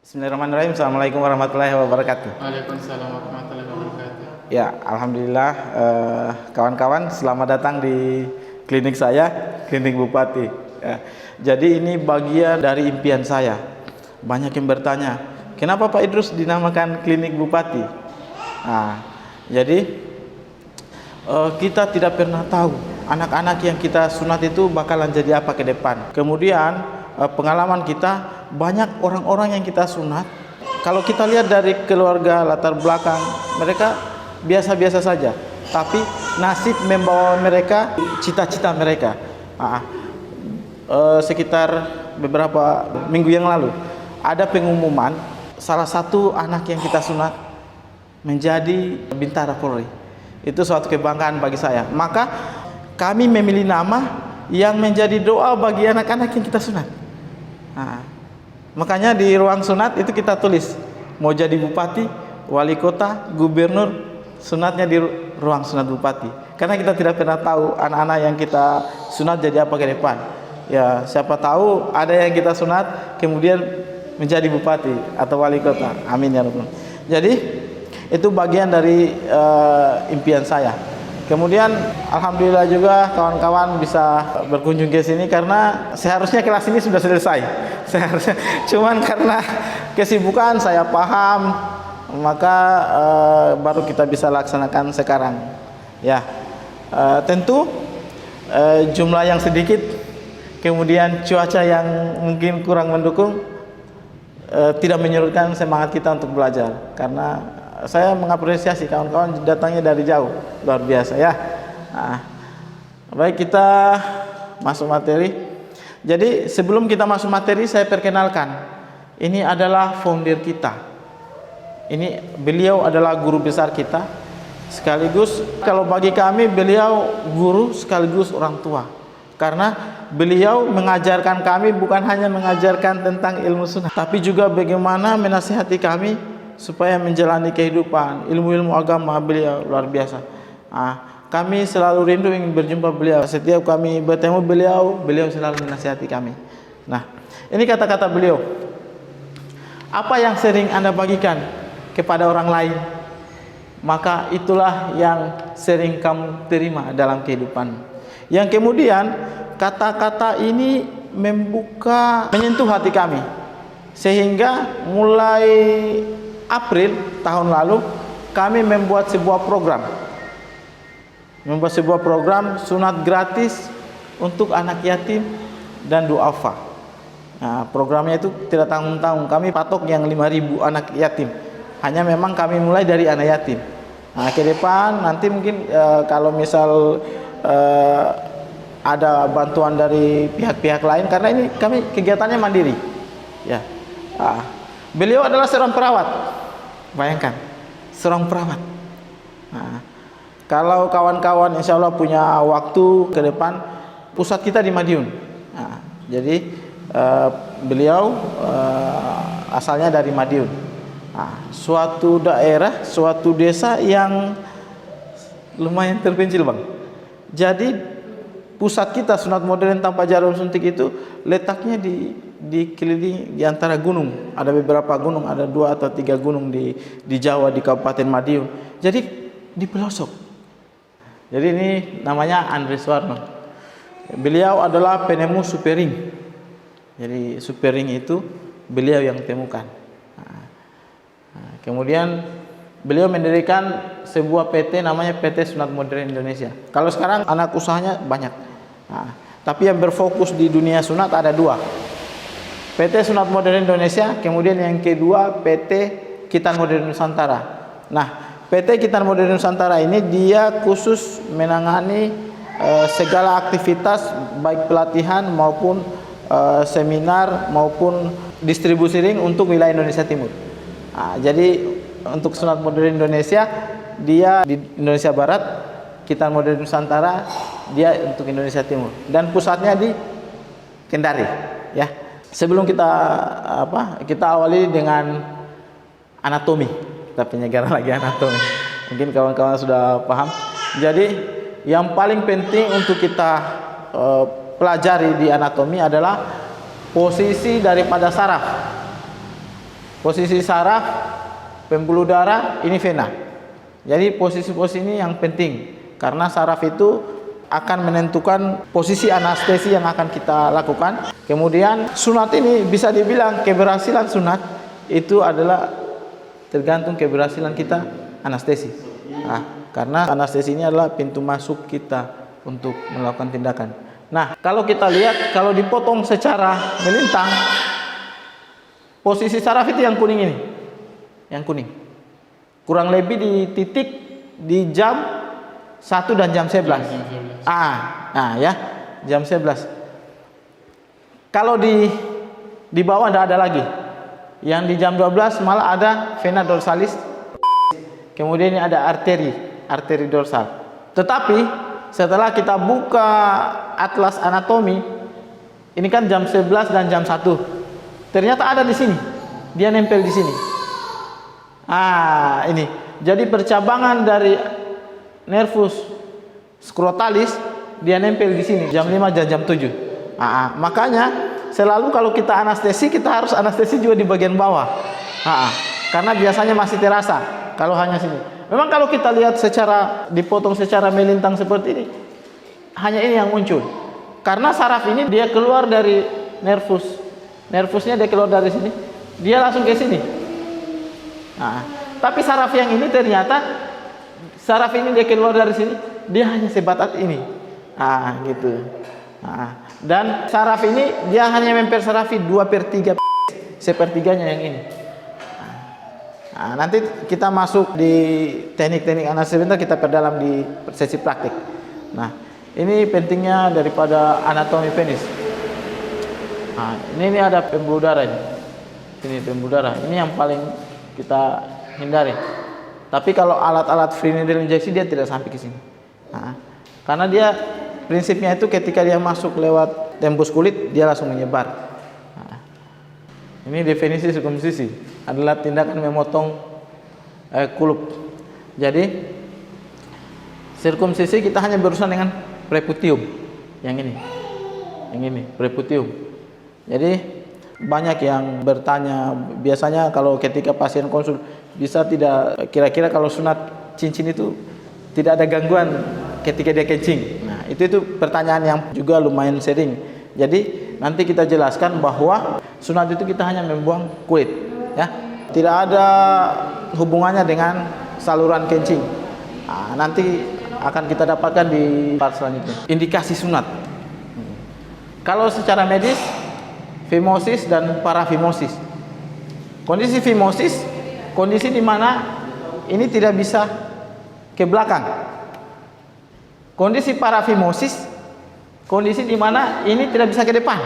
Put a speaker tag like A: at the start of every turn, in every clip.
A: Bismillahirrahmanirrahim. Assalamualaikum warahmatullahi wabarakatuh.
B: Waalaikumsalam warahmatullahi wabarakatuh.
A: Ya, alhamdulillah kawan-kawan selamat datang di klinik saya, klinik Bupati. Ya, jadi ini bagian dari impian saya. Banyak yang bertanya, kenapa Pak Idrus dinamakan klinik Bupati? Nah, jadi kita tidak pernah tahu anak-anak yang kita sunat itu bakalan jadi apa ke depan. Kemudian pengalaman kita, banyak orang-orang yang kita sunat, kalau kita lihat dari keluarga latar belakang mereka biasa-biasa saja, tapi nasib membawa mereka cita-cita mereka. Sekitar beberapa minggu yang lalu ada pengumuman salah satu anak yang kita sunat menjadi Bintara Polri. Itu suatu kebanggaan bagi saya. Maka kami memilih nama yang menjadi doa bagi anak-anak yang kita sunat. Makanya di ruang sunat itu kita tulis mau jadi bupati, wali kota, gubernur, sunatnya di ruang sunat bupati. Karena kita tidak pernah tahu anak-anak yang kita sunat jadi apa ke depan. Ya, siapa tahu ada yang kita sunat kemudian menjadi bupati atau wali kota. Amin ya rabbal. Jadi itu bagian dari impian saya. Kemudian alhamdulillah juga kawan-kawan bisa berkunjung ke sini karena seharusnya kelas ini sudah selesai. Seharusnya, cuman karena kesibukan saya paham, maka baru kita bisa laksanakan sekarang. Ya, tentu jumlah yang sedikit, kemudian cuaca yang mungkin kurang mendukung, tidak menyurutkan semangat kita untuk belajar. Karena saya mengapresiasi kawan-kawan datangnya dari jauh, luar biasa ya. Baik, kita masuk materi. Jadi sebelum kita masuk materi, saya perkenalkan. Ini adalah founder kita. Ini beliau adalah guru besar kita. Sekaligus kalau bagi kami beliau guru sekaligus orang tua. Karena beliau mengajarkan kami bukan hanya mengajarkan tentang ilmu sunnah, tapi juga bagaimana menasihati kami supaya menjalani kehidupan. Ilmu-ilmu agama beliau luar biasa. Kami selalu rindu ingin berjumpa beliau. Setiap kami bertemu beliau, beliau selalu menasihati kami. Nah, ini kata-kata beliau. Apa yang sering Anda bagikan kepada orang lain, maka itulah yang sering kamu terima dalam kehidupan. Yang kemudian kata-kata ini menyentuh hati kami, sehingga mulai April tahun lalu kami membuat sebuah program sunat gratis untuk anak yatim dan duafa. Nah, programnya itu tidak tanggung-tanggung. Kami patok yang 5.000 anak yatim. Hanya memang kami mulai dari anak yatim. Nah, ke depan nanti mungkin kalau misal ada bantuan dari pihak-pihak lain, karena ini kami kegiatannya mandiri. Ya. Beliau adalah seorang perawat. Bayangkan, seorang perawat. Nah, kalau kawan-kawan insya Allah punya waktu ke depan, pusat kita di Madiun. Nah, jadi beliau asalnya dari Madiun. Nah, suatu daerah, suatu desa yang lumayan terpencil, Bang. Jadi pusat kita sunat modern tanpa jarum suntik itu letaknya dikelilingi di antara gunung. Ada beberapa gunung, ada 2 atau 3 gunung di Jawa, di Kabupaten Madiun. Jadi di pelosok. Jadi ini namanya Andres Warno. Beliau adalah penemu supering. Jadi supering itu beliau yang temukan. Kemudian beliau mendirikan sebuah PT namanya PT Sunat Modern Indonesia. Kalau sekarang anak usahanya banyak. Tapi yang berfokus di dunia sunat ada 2. PT Sunat Modern Indonesia, kemudian yang kedua PT Khitan Modern Nusantara. Nah, PT Khitan Modern Nusantara ini dia khusus menangani segala aktivitas baik pelatihan maupun seminar maupun distribusi ring untuk wilayah Indonesia Timur. Jadi untuk Sunat Modern Indonesia dia di Indonesia Barat, Khitan Modern Nusantara dia untuk Indonesia Timur, dan pusatnya di Kendari, ya. Sebelum kita awali dengan anatomi. Kita penyegaran lagi anatomi. Mungkin kawan-kawan sudah paham. Jadi yang paling penting untuk kita pelajari di anatomi adalah posisi daripada saraf. posisi saraf, pembuluh darah, ini vena. Jadi posisi-posisi ini yang penting karena saraf itu akan menentukan posisi anestesi yang akan kita lakukan. Kemudian sunat ini bisa dibilang keberhasilan sunat itu adalah tergantung keberhasilan kita anestesi. Nah, karena anestesi ini adalah pintu masuk kita untuk melakukan tindakan. Nah, kalau kita lihat, kalau dipotong secara melintang, posisi saraf itu yang kuning ini, yang kuning. Kurang lebih di titik di jam 1 dan jam 11. Nah ya, jam 11. Kalau di bawah tidak ada lagi. Yang di jam 12 malah ada vena dorsalis. Kemudian ini ada arteri dorsal. Tetapi setelah kita buka atlas anatomi, ini kan jam 11 dan jam 1. Ternyata ada di sini. Dia nempel di sini. Ini. Jadi percabangan dari nervus scrotalis dia nempel di sini jam 5 dan jam 7. Makanya selalu kalau kita anestesi, kita harus anestesi juga di bagian bawah. Karena biasanya masih terasa kalau hanya sini. Memang kalau kita lihat secara dipotong secara melintang seperti ini, hanya ini yang muncul. Karena saraf ini dia keluar dari nervusnya dia keluar dari sini, dia langsung ke sini. Tapi saraf yang ini ternyata saraf ini dia keluar dari sini, dia hanya sebatas ini. Gitu. Dan saraf ini dia hanya mempersarafi 2/3 sepertiganya yang ini. Nanti kita masuk di teknik-teknik anestesi sebentar, kita perdalam di sesi praktik. Nah, ini pentingnya daripada anatomi penis. Ini ada pembuluh darah ini. Ini pembuluh darah. Ini yang paling kita hindari. Tapi kalau alat-alat free needle injeksi dia tidak sampai ke sini. Karena dia prinsipnya itu ketika dia masuk lewat tembus kulit dia langsung menyebar. Ini definisi sirkumsisi adalah tindakan memotong kulup. Jadi sirkumsisi kita hanya berurusan dengan preputium. Yang ini preputium. Jadi banyak yang bertanya, biasanya kalau ketika pasien konsul, bisa tidak kira-kira kalau sunat cincin itu tidak ada gangguan ketika dia kencing. Nah, itu pertanyaan yang juga lumayan sering. Jadi nanti kita jelaskan bahwa sunat itu kita hanya membuang kulit, ya. Tidak ada hubungannya dengan saluran kencing. Nanti akan kita dapatkan di part selanjutnya. Indikasi sunat. Kalau secara medis, fimosis dan parafimosis. Kondisi fimosis, kondisi di mana ini tidak bisa ke belakang. Kondisi parafimosis, kondisi di mana ini tidak bisa ke depan.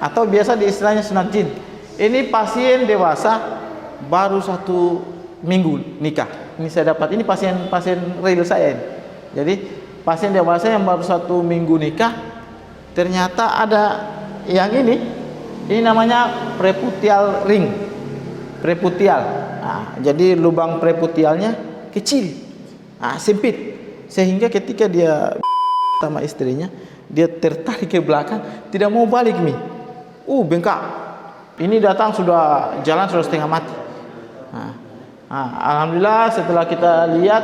A: Atau biasa di istilahnya sunat jin. Ini pasien dewasa baru 1 minggu nikah. Ini saya dapat, ini pasien real saya ini. Jadi pasien dewasa yang baru 1 minggu nikah, ternyata ada yang ini namanya preputial ring, preputial. Jadi lubang preputialnya kecil, sempit, sehingga ketika dia sama istrinya, dia tertarik ke belakang, tidak mau balik bengkak. Ini datang sudah setengah mati. Alhamdulillah setelah kita lihat,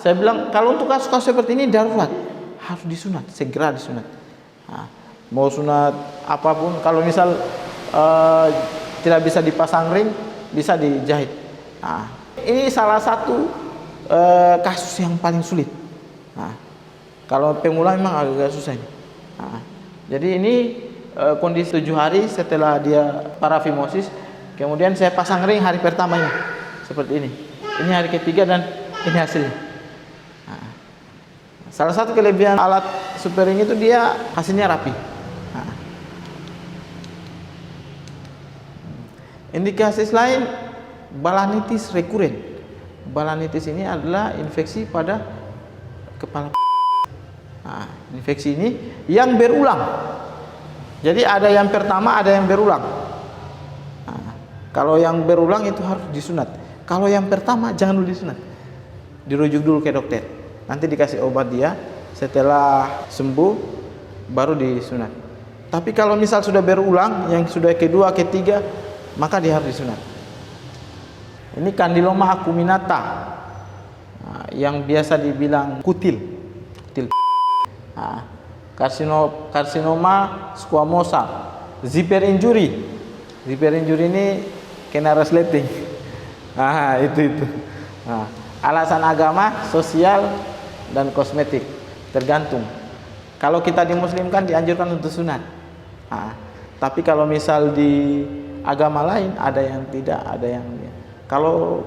A: saya bilang kalau untuk kasus-kasus seperti ini darurat, harus disunat, segera disunat. Mau sunat apapun, kalau misal tidak bisa dipasang ring, bisa dijahit. Ini salah satu kasus yang paling sulit. Kalau pemula memang agak susah ini. Jadi ini kondisi 7 hari setelah dia parafimosis, kemudian saya pasang ring hari pertamanya seperti ini. Ini hari ketiga dan ini hasilnya. Salah satu kelebihan alat super ring itu dia hasilnya rapi. Indikasi lain, balanitis rekuren. Balanitis ini adalah infeksi pada kepala. Infeksi ini yang berulang. Jadi ada yang pertama, ada yang berulang. Kalau yang berulang itu harus disunat. Kalau yang pertama jangan dulu disunat. Dirujuk dulu ke dokter. Nanti dikasih obat dia. Setelah sembuh baru disunat. Tapi kalau misal sudah berulang, yang sudah kedua, ketiga, maka dia harus disunat. Ini kandiloma acuminata, yang biasa dibilang kutil. Karsinoma squamosa, zipper injury. Zipper injury ini kena resleting. Itu. Alasan agama, sosial, dan kosmetik, tergantung. Kalau kita dimuslimkan dianjurkan untuk sunat. Tapi kalau misal di agama lain ada yang tidak, ada yang kalau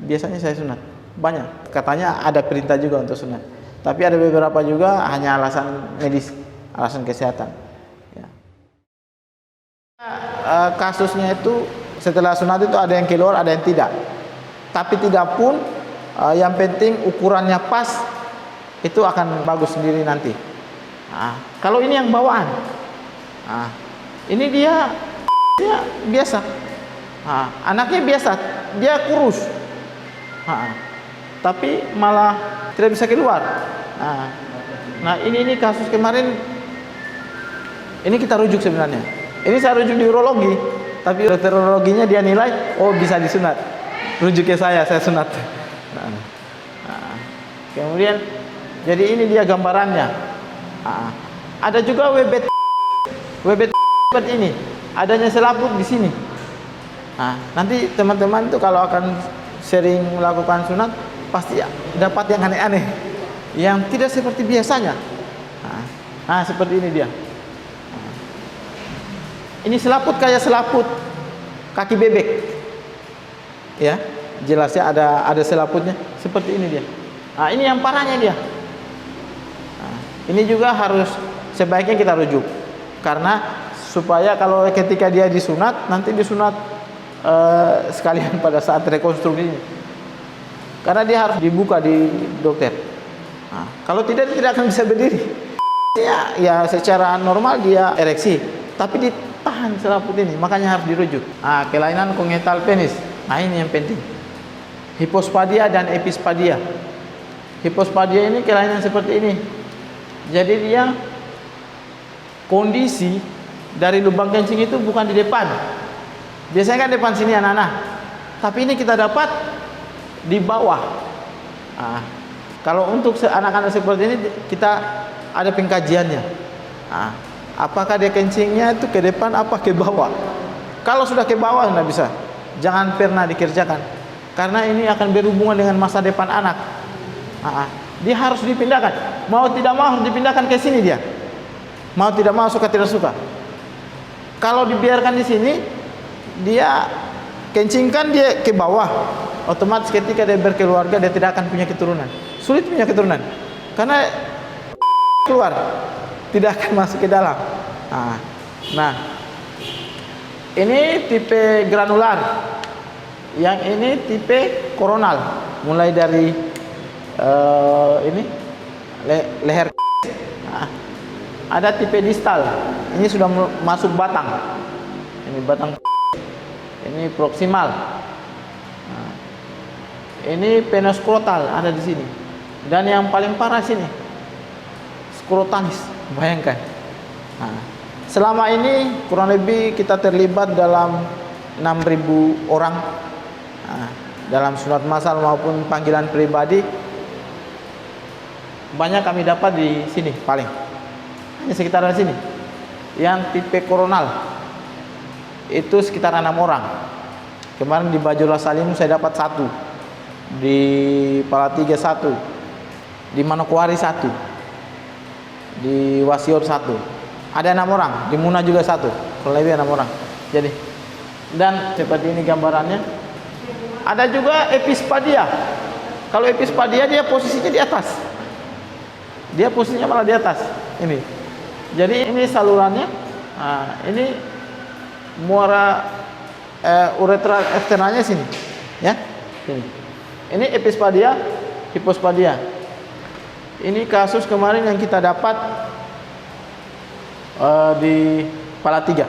A: biasanya saya sunat. Banyak. Katanya ada perintah juga untuk sunat. Tapi ada beberapa juga hanya alasan medis, alasan kesehatan. Ya. Kasusnya itu setelah sunat itu ada yang keluar, ada yang tidak. Tapi tidak pun, yang penting ukurannya pas, itu akan bagus sendiri nanti. Kalau ini yang bawaan, ini dia biasa, anaknya biasa, dia kurus, tapi malah tidak bisa keluar. Nah ini kasus kemarin, ini kita rujuk sebenarnya. Ini saya rujuk di urologi, tapi dokter urologinya dia nilai, oh bisa disunat. Rujuknya saya sunat. Kemudian, jadi ini dia gambarannya. Ada juga webet seperti ini, adanya selaput di sini. Nanti teman-teman tuh kalau akan sering melakukan sunat pasti dapat yang aneh-aneh, yang tidak seperti biasanya. Seperti ini dia. Ini selaput kayak selaput kaki bebek, ya, jelasnya ada selaputnya. Seperti ini dia. Ini yang parahnya dia. Ini juga harus sebaiknya kita rujuk, karena supaya kalau ketika dia disunat, nanti disunat sekalian pada saat rekonstruksinya, karena dia harus dibuka di dokter. Kalau tidak akan bisa berdiri. Ya secara normal dia ereksi, tapi ditahan selaput ini, makanya harus dirujuk. Kelainan kongenital penis. Ini yang penting. Hipospadia dan epispadia. Hipospadia ini kelainan seperti ini. Jadi dia kondisi dari lubang kencing itu bukan di depan. Biasanya kan depan sini anak-anak, tapi ini kita dapat di bawah. Kalau untuk anak-anak seperti ini kita ada pengkajiannya. Apakah dia kencingnya itu ke depan apa ke bawah? Kalau sudah ke bawah nggak bisa, jangan pernah dikerjakan, karena ini akan berhubungan dengan masa depan anak. Dia harus dipindahkan, mau tidak mau harus dipindahkan ke sini dia. Mau tidak mau, suka tidak suka. Kalau dibiarkan di sini, dia kencingkan dia ke bawah, otomatis ketika dia berkeluarga dia tidak akan punya keturunan. Sulit punya keturunan, karena keluar, tidak akan masuk ke dalam. Nah, ini tipe granular, yang ini tipe koronal, mulai dari ini leher. Ada tipe distal, ini sudah masuk batang. Ini batang. Ini proksimal. Ini penoskrotal ada di sini. Dan yang paling parah sini, skrotalis. Bayangkan. Selama ini kurang lebih kita terlibat dalam 6.000 orang dalam sunat massal maupun panggilan pribadi. Banyak kami dapat di sini paling. Hanya sekitar sini. Yang tipe koronal itu sekitar 6 orang. Kemarin di Bajola Salim saya dapat 1, di Palatiga 1, di Manokwari 1, di Wasior 1. Ada 6 orang, di Muna juga 1, kurang lebih 6 orang. Jadi, dan seperti ini gambarannya. Ada juga epispadia. Kalau epispadia dia posisinya di atas. Dia posisinya malah di atas. Ini. Jadi ini salurannya. Ini muara uretra eksternalnya sini, ya. Sini. Ini epispadia, hipospadia. Ini kasus kemarin yang kita dapat di Palatiga,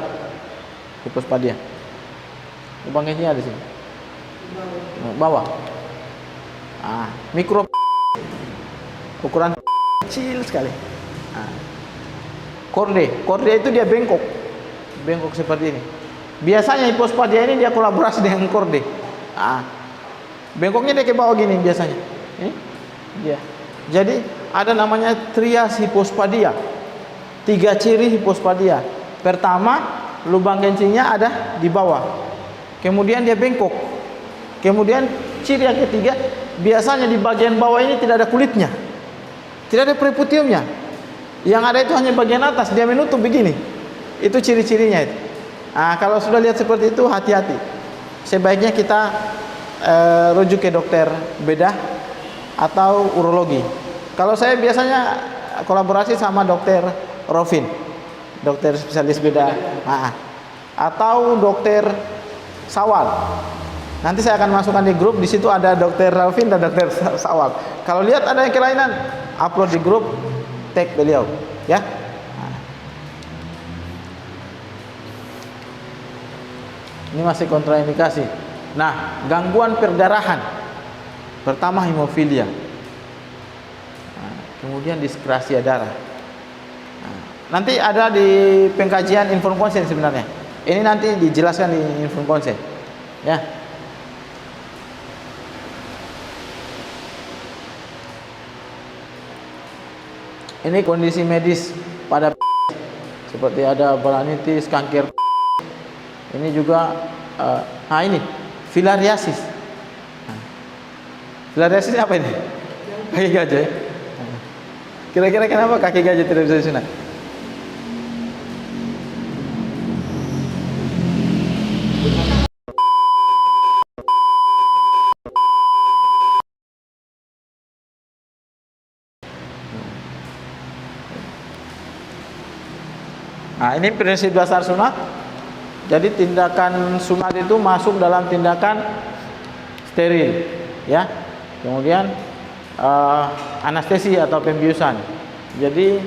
A: hipospadia. Lubang kencingnya ada sini. Bawah. Mikro ukuran kecil sekali. Korde itu dia bengkok seperti ini. Biasanya hipospadia ini dia kolaborasi dengan korde. Bengkoknya dia ke bawah gini biasanya. Ini dia. Jadi ada namanya trias hipospadia. 3 ciri hipospadia. Pertama, lubang kencingnya ada di bawah. Kemudian dia bengkok. Kemudian ciri yang ketiga, biasanya di bagian bawah ini tidak ada kulitnya. Tidak ada preputiumnya. Yang ada itu hanya bagian atas, dia menutup begini. Itu ciri-cirinya itu. Kalau sudah lihat seperti itu, hati-hati. Sebaiknya kita rujuk ke dokter bedah atau urologi. Kalau saya biasanya kolaborasi sama dokter Rofin, dokter spesialis bedah, atau dokter Sawal. Nanti saya akan masukkan di grup. Di situ ada dokter Rofin dan dokter Sawal. Kalau lihat ada yang kelainan, upload di grup, tag beliau, ya. Ini masih kontraindikasi. Nah, gangguan perdarahan. Pertama hemofilia. Kemudian diskrasia darah. Nanti ada di pengkajian inform konsen sebenarnya. Ini nanti dijelaskan di inform konsen. Ya. Ini kondisi medis pada seperti ada balanitis, kanker. Ini juga ini filariasis. Filariasis apa ini? Kaki gajah. Kira-kira kenapa kaki gajah tidak bisa disunat? Ini prinsip dasar sunat. Jadi tindakan sunat itu masuk dalam tindakan steril, ya. Kemudian anestesi atau pembiusan. Jadi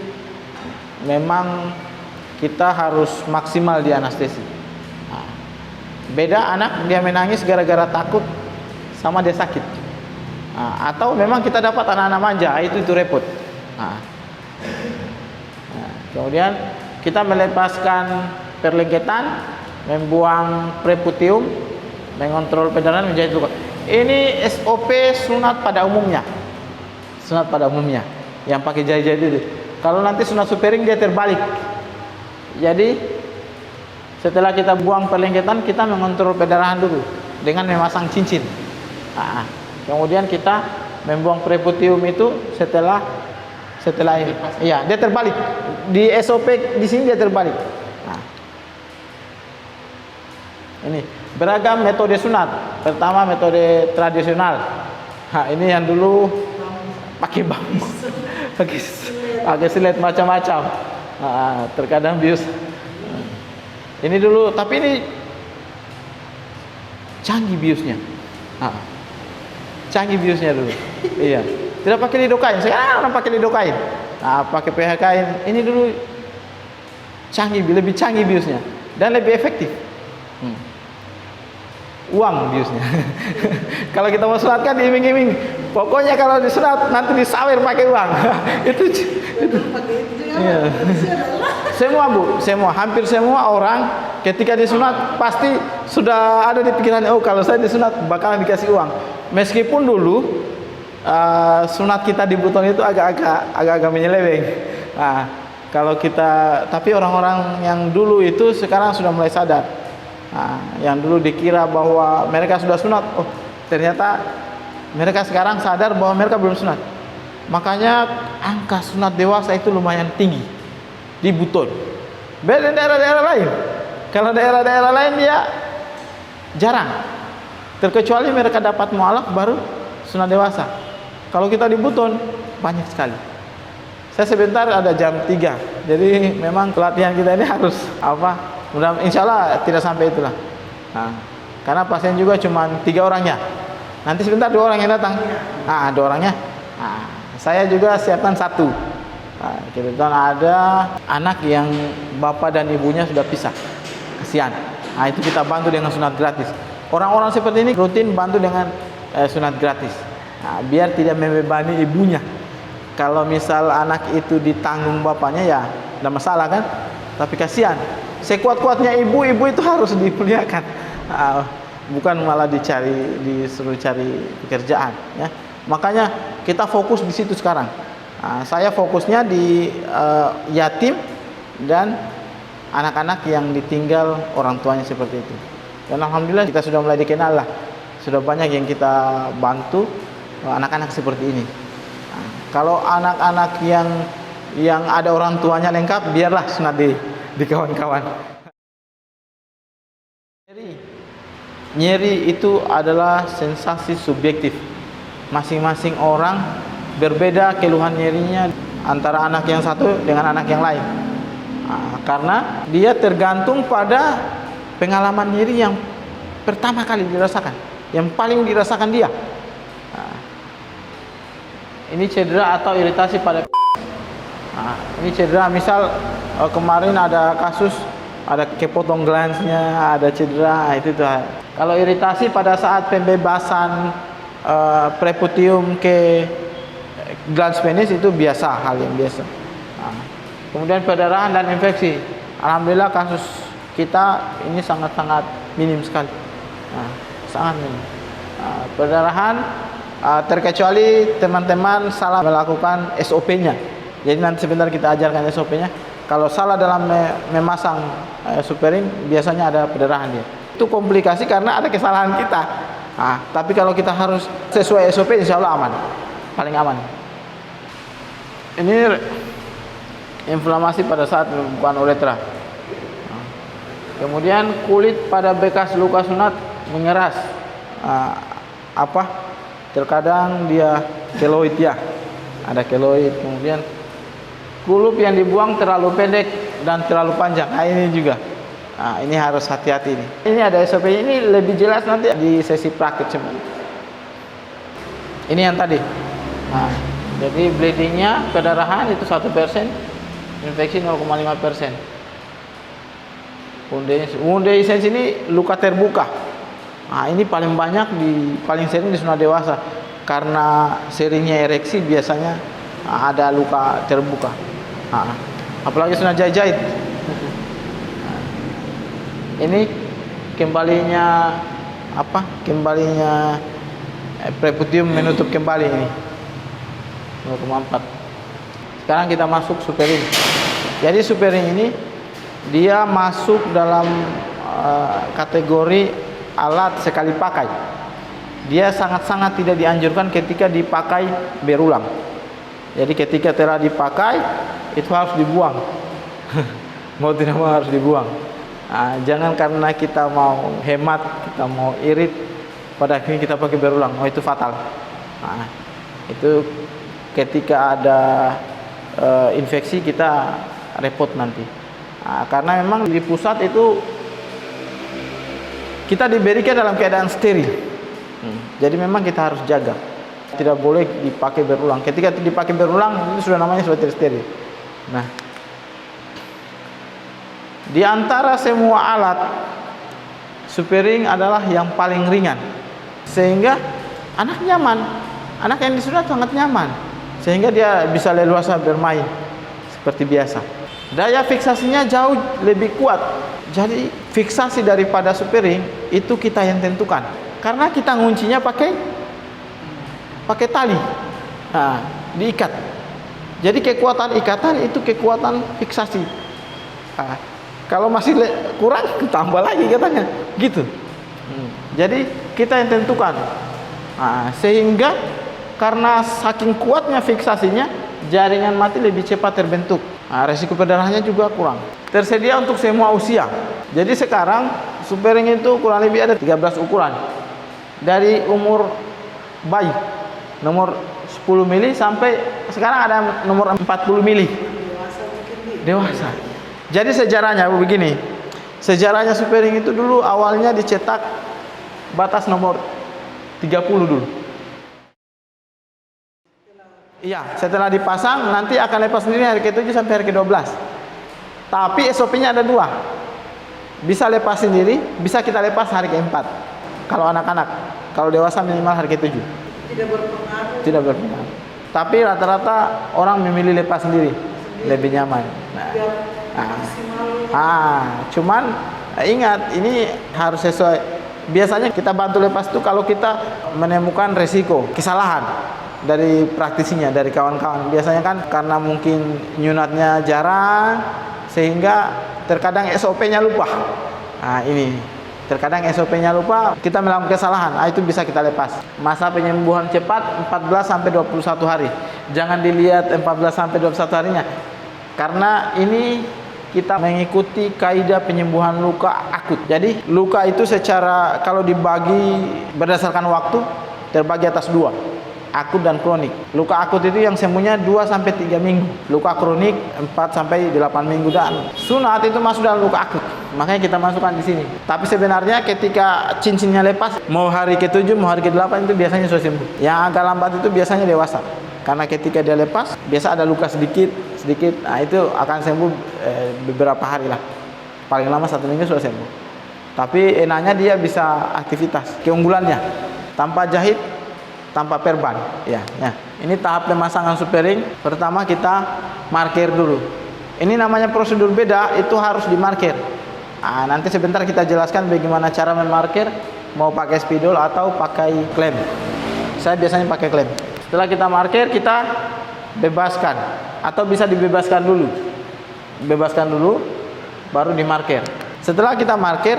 A: memang kita harus maksimal di anestesi. Beda anak dia menangis gara-gara takut sama dia sakit. Atau memang kita dapat anak-anak manja, itu repot. Kemudian kita melepaskan perlengketan, membuang preputium, mengontrol perdarahan, menjahit luka. Ini SOP sunat pada umumnya. Sunat pada umumnya yang pakai jahit-jahit itu. Kalau nanti sunat supering dia terbalik. Jadi setelah kita buang perlengketan, kita mengontrol perdarahan dulu dengan memasang cincin. Kemudian kita membuang preputium itu setelah ini. Iya, dia terbalik. Di SOP di sini dia terbalik. Ini beragam metode sunat. Pertama metode tradisional. Ini yang dulu pakai bambu, pakai silet macam-macam. Terkadang bius. Ini dulu, tapi ini canggih biusnya. Canggih biusnya dulu. Iya. Tidak pakai lidokain. Sekarang orang pakai lidokain. Pakai PH kain. Ini dulu canggih, lebih canggih biusnya dan lebih efektif. Uang biusnya. Kalau kita mau sunatkan diiming-iming. Pokoknya kalau disunat nanti disawer pakai uang. itu. Iya. Semua Bu, hampir semua orang ketika disunat pasti sudah ada di pikirannya, oh kalau saya disunat bakalan dikasih uang. Meskipun dulu sunat kita di buton itu agak-agak menyeleweng. Kalau kita, tapi orang-orang yang dulu itu sekarang sudah mulai sadar. Yang dulu dikira bahwa mereka sudah sunat, oh ternyata mereka sekarang sadar bahwa mereka belum sunat. Makanya angka sunat dewasa itu lumayan tinggi di buton. Beda daerah-daerah lain. Kalau daerah-daerah lain dia jarang. Terkecuali mereka dapat mualaf baru sunat dewasa. Kalau kita di buton banyak sekali. Saya sebentar ada jam 3. Jadi memang pelatihan kita ini harus insya Allah tidak sampai itulah. Karena pasien juga cuma 3 orangnya. Nanti sebentar 2 orang yang datang. 2 orangnya. Saya juga siapkan 1. Kebetulan ada anak yang bapak dan ibunya sudah pisah. Kasihan. Itu kita bantu dengan sunat gratis. Orang-orang seperti ini rutin bantu dengan sunat gratis. Biar tidak membebani ibunya. Kalau misal anak itu ditanggung bapaknya ya tidak masalah kan. Tapi kasihan. Sekuat-kuatnya ibu itu harus dimuliakan. Bukan malah disuruh cari pekerjaan, ya. Makanya kita fokus di situ sekarang. Saya fokusnya di yatim dan anak-anak yang ditinggal orang tuanya seperti itu. Dan alhamdulillah kita sudah mulai dikenal lah. Sudah banyak yang kita bantu anak-anak seperti ini. Kalau anak-anak yang ada orang tuanya lengkap, biarlah sunat di kawan-kawan. Nyeri itu adalah sensasi subjektif. Masing-masing orang berbeda keluhan nyerinya antara anak yang satu dengan anak yang lain. Karena dia tergantung pada pengalaman nyeri yang pertama kali dirasakan, yang paling dirasakan dia. Ini cedera atau iritasi pada ini cedera, misal kemarin ada kasus ada kepotong glansnya, ada cedera, itu tuh. Kalau iritasi pada saat pembebasan preputium ke glans penis itu biasa, hal yang biasa. Kemudian perdarahan dan infeksi, alhamdulillah kasus kita ini sangat-sangat minim sekali, sangat minim. Perdarahan terkecuali teman-teman salah melakukan SOP-nya. Jadi nanti sebentar kita ajarkan SOP-nya. Kalau salah dalam memasang supering, biasanya ada perdarahan dia. Itu komplikasi karena ada kesalahan kita. Tapi kalau kita harus sesuai SOP, insya Allah aman, paling aman. Ini inflamasi pada saat pembukaan uretra. Kemudian kulit pada bekas luka sunat mengeras. Terkadang dia keloid, ya, ada keloid. Kemudian kulup yang dibuang terlalu pendek dan terlalu panjang. Ini juga. Ini harus hati-hati ini. Ini ada SOP, ini lebih jelas nanti di sesi praktik sebenarnya. Ini yang tadi. Jadi bleedingnya, perdarahan itu 1%, infeksi 0,5%. Wound essence ini luka terbuka. Ini paling banyak paling sering di sunat dewasa karena seringnya ereksi, biasanya ada luka terbuka. Apalagi sunat jahit. Ini kembalinya preputium menutup kembali ini 0,4. Sekarang kita masuk supering. Jadi supering ini dia masuk dalam kategori alat sekali pakai. Dia sangat-sangat tidak dianjurkan ketika dipakai berulang. Jadi ketika telah dipakai itu harus dibuang. Mau tidak mau harus dibuang. Jangan karena kita mau hemat, kita mau irit, pada akhirnya kita pakai berulang. Itu fatal. Itu ketika ada infeksi kita repot nanti. Karena memang di pusat itu kita diberikan dalam keadaan steril. Jadi memang kita harus jaga. Tidak boleh dipakai berulang. Ketika dipakai berulang itu sudah namanya sudah steril. Di antara semua alat, supering adalah yang paling ringan, sehingga anak nyaman. Anak yang disunat sangat nyaman, sehingga dia bisa leluasa bermain seperti biasa. Daya fiksasinya jauh lebih kuat. Jadi fiksasi daripada supering itu kita yang tentukan, karena kita nguncinya pakai tali, diikat. Jadi kekuatan ikatan itu kekuatan fiksasi. Kalau masih kurang, tambah lagi katanya, gitu. Jadi kita yang tentukan. Sehingga karena saking kuatnya fiksasinya, jaringan mati lebih cepat terbentuk. Resiko perdarahannya juga kurang. Tersedia untuk semua usia. Jadi sekarang supering itu kurang lebih ada 13 ukuran. Dari umur bayi, nomor 10 mili sampai sekarang ada nomor 40 mili. Dewasa. Jadi sejarahnya begini. Sejarahnya supering itu dulu awalnya dicetak batas nomor 30 dulu. Iya, setelah dipasang nanti akan lepas sendiri hari ke-7 sampai hari ke-12. Tapi SOP-nya ada 2. Bisa lepas sendiri, bisa kita lepas hari ke-4. Kalau anak-anak, kalau dewasa minimal hari ke-7. Tidak berpengaruh. Tapi rata-rata orang memilih lepas sendiri, lebih nyaman.
C: Maksimal
A: Cuman ingat ini harus sesuai. Biasanya kita bantu lepas itu kalau kita menemukan resiko kesalahan dari praktisinya, dari kawan-kawan. Biasanya kan karena mungkin nyunatnya jarang sehingga terkadang SOP-nya lupa. Ini terkadang SOP-nya lupa, kita melakukan kesalahan. Itu bisa kita lepas. Masa penyembuhan cepat 14 sampai 21 hari. Jangan dilihat 14 sampai 21 harinya. Karena ini kita mengikuti kaidah penyembuhan luka akut. Jadi luka itu secara kalau dibagi berdasarkan waktu terbagi atas dua, akut dan kronik. Luka akut itu yang sembuhnya 2 sampai 3 minggu. Luka kronik 4 sampai 8 minggu, dan sunat itu masuk dalam luka akut. Makanya kita masukkan di sini. Tapi sebenarnya ketika cincinnya lepas, mau hari ke-7 mau hari ke-8 itu biasanya sudah sembuh. Yang agak lambat itu biasanya dewasa. Karena ketika dia lepas, biasa ada luka sedikit. Itu akan sembuh beberapa hari lah. Paling lama 1 minggu sudah sembuh. Tapi enaknya dia bisa aktivitas. Keunggulannya, tanpa jahit, tanpa perban. Ya. Ini tahap pemasangan supering. Pertama kita marker dulu. Ini namanya prosedur beda, itu harus dimarker. Nanti sebentar kita jelaskan bagaimana cara memarker, mau pakai spidol atau pakai klem. Saya biasanya pakai klem. Setelah kita marker, kita bebaskan atau bisa dibebaskan dulu. Bebaskan dulu baru dimarker. Setelah kita marker,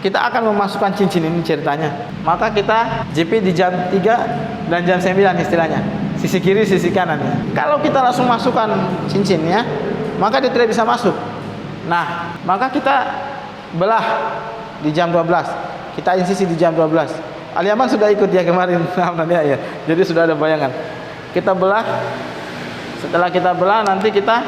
A: kita akan memasukkan cincin, ini ceritanya. Maka kita JP di jam 3 dan jam 9 istilahnya. Sisi kiri, sisi kanan. Kalau kita langsung masukkan cincinnya, maka dia tidak bisa masuk. Nah, maka kita belah di jam 12. Kita insisi di jam 12. Aliaman sudah ikut ya kemarin, ya. Jadi sudah ada bayangan. Kita belah. Setelah kita belah, nanti kita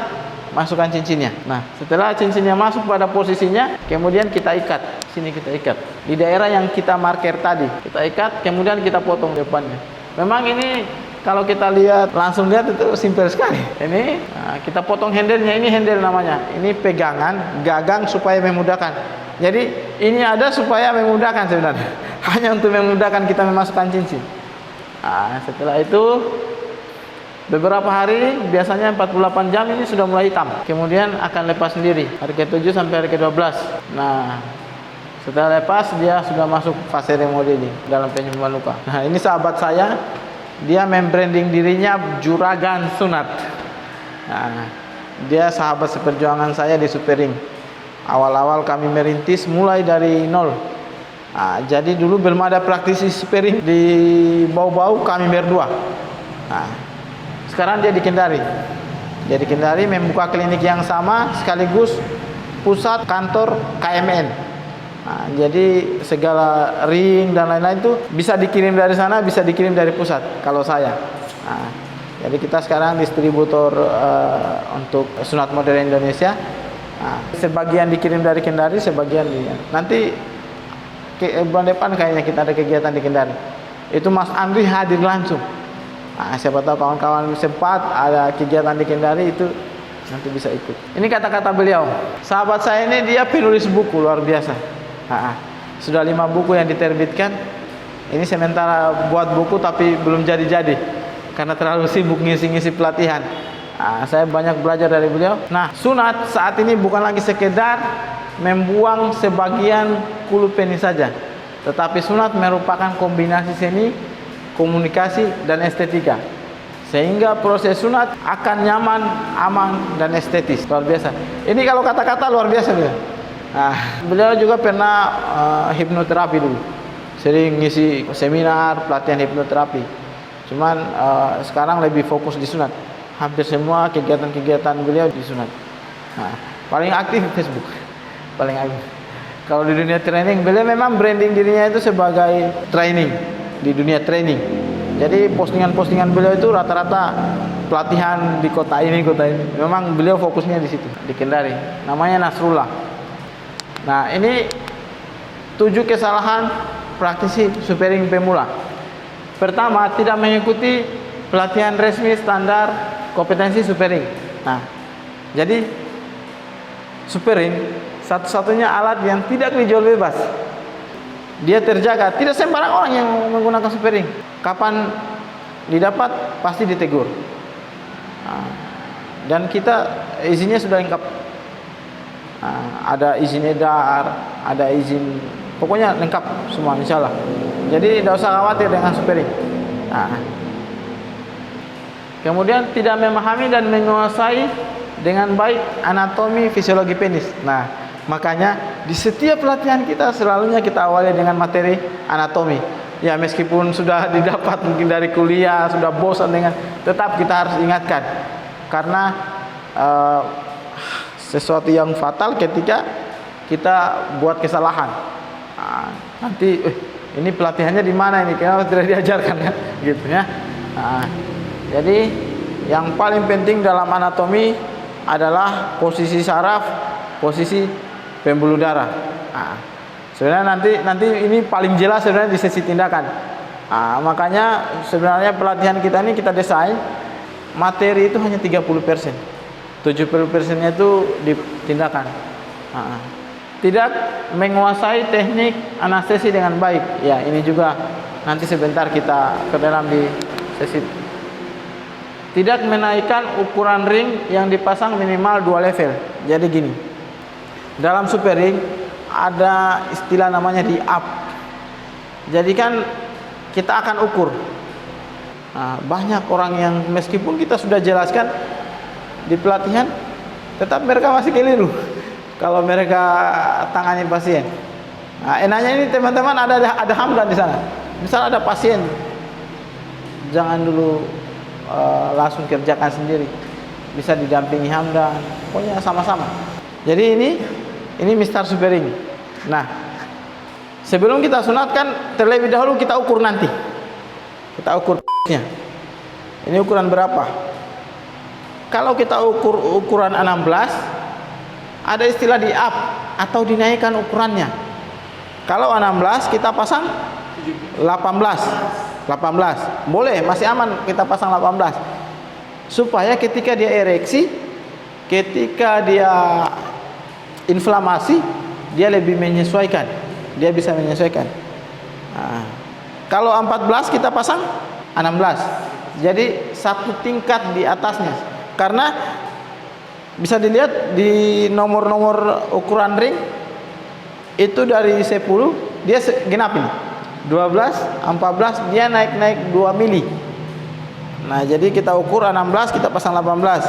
A: masukkan cincinnya. Nah, setelah cincinnya masuk pada posisinya, kemudian kita ikat. Sini kita ikat. Di daerah yang kita marker tadi, kita ikat, kemudian kita potong depannya. Memang ini kalau kita lihat, langsung lihat itu simpel sekali. Ini kita potong handle-nya, ini handle namanya. Ini pegangan, gagang supaya memudahkan. Jadi ini ada supaya memudahkan sebenarnya. Hanya untuk memudahkan kita memasukkan cincin. Setelah itu beberapa hari, biasanya 48 jam ini sudah mulai hitam. Kemudian akan lepas sendiri hari ke-7 sampai hari ke-12. Nah, setelah lepas dia sudah masuk fase remodeling dalam penyembuhan luka. Nah, ini sahabat saya, dia membranding dirinya Juragan Sunat. Dia sahabat seperjuangan saya di Supering. Awal-awal kami merintis mulai dari nol. Jadi dulu belum ada praktisi Supering di Bau-Bau, kami berdua. Sekarang dia di Kendari. Dia di Kendari membuka klinik yang sama sekaligus pusat kantor KMN. Jadi segala ring dan lain-lain itu bisa dikirim dari sana, bisa dikirim dari pusat kalau saya. Jadi kita sekarang distributor untuk sunat modern Indonesia. Sebagian dikirim dari Kendari, sebagian nanti bulan depan kayaknya kita ada kegiatan di Kendari. Itu Mas Andri hadir langsung. Siapa tahu kawan-kawan sempat ada kegiatan di Kendari, itu nanti bisa ikut. Ini kata-kata beliau. Sahabat saya ini dia penulis buku luar biasa. Sudah 5 buku yang diterbitkan. Ini sementara buat buku tapi belum jadi-jadi karena terlalu sibuk ngisi-ngisi pelatihan. Saya banyak belajar dari beliau. Nah, sunat saat ini bukan lagi sekedar membuang sebagian kulit penis saja, tetapi sunat merupakan kombinasi seni, komunikasi, dan estetika, sehingga proses sunat akan nyaman, aman, dan estetis. Luar biasa. Ini kalau kata-kata luar biasa beliau. Beliau juga pernah hipnoterapi dulu, sering ngisi seminar pelatihan hipnoterapi. Cuman sekarang lebih fokus di sunat. Hampir semua kegiatan-kegiatan beliau di sunat. Paling aktif di Facebook, paling aktif. Kalau di dunia training, beliau memang branding dirinya itu sebagai training, di dunia training. Jadi postingan-postingan beliau itu rata-rata pelatihan di kota ini. Memang beliau fokusnya di situ, di Kendari. Namanya Nasrullah. Nah, ini 7 kesalahan praktisi Supering pemula. Pertama, tidak mengikuti pelatihan resmi standar kompetensi Supering. Nah, jadi Supering satu-satunya alat yang tidak dijual bebas. Dia terjaga, tidak sembarang orang yang menggunakan Supering. Kapan didapat pasti ditegur. Dan kita izinnya sudah lengkap. Ada izin edar, ada izin, pokoknya lengkap semua insya Allah. Jadi tidak usah khawatir dengan supering. Kemudian tidak memahami dan menguasai dengan baik anatomi fisiologi penis. Nah, makanya di setiap pelatihan kita selalunya kita awali dengan materi anatomi. Ya, meskipun sudah didapat mungkin dari kuliah, sudah bosan dengan, tetap kita harus ingatkan. Karena sesuatu yang fatal ketika kita buat kesalahan. Nanti ini pelatihannya di mana ini? Kenapa tidak diajarkan kan? Gitu ya. Jadi yang paling penting dalam anatomi adalah posisi saraf, posisi pembuluh darah. Sebenarnya nanti ini paling jelas sebenarnya di sesi tindakan. Makanya sebenarnya pelatihan kita ini kita desain materi itu hanya 30%. 70%-nya itu di tindakan. Tidak menguasai teknik anestesi dengan baik. Ya, ini juga nanti sebentar kita ke dalam di sesi. Tidak menaikkan ukuran ring yang dipasang minimal 2 level. Jadi gini, dalam super ring ada istilah namanya di up. Jadi kan kita akan ukur. Banyak orang yang meskipun kita sudah jelaskan di pelatihan, tetap mereka masih keliru kalau mereka tangani pasien. Enaknya ini teman-teman ada hamdan di sana. Misal ada pasien, jangan dulu langsung kerjakan sendiri, bisa didampingi hamdan, pokoknya sama-sama. Jadi ini mistar super ring. Nah, sebelum kita sunatkan terlebih dahulu kita ukur nanti. Kita ukur nya. Ini ukuran berapa? Kalau kita ukur ukuran 16, ada istilah di up atau dinaikkan ukurannya. Kalau 16 kita pasang 18. Boleh, masih aman kita pasang 18. Supaya ketika dia ereksi, ketika dia inflamasi, dia lebih menyesuaikan. Dia bisa menyesuaikan. Kalau 14 kita pasang 16. Jadi satu tingkat di atasnya. Karena bisa dilihat di nomor-nomor ukuran ring itu dari 10 dia genap ini. 12, 14 dia naik 2 mili. Nah, jadi kita ukur 16 kita pasang 18.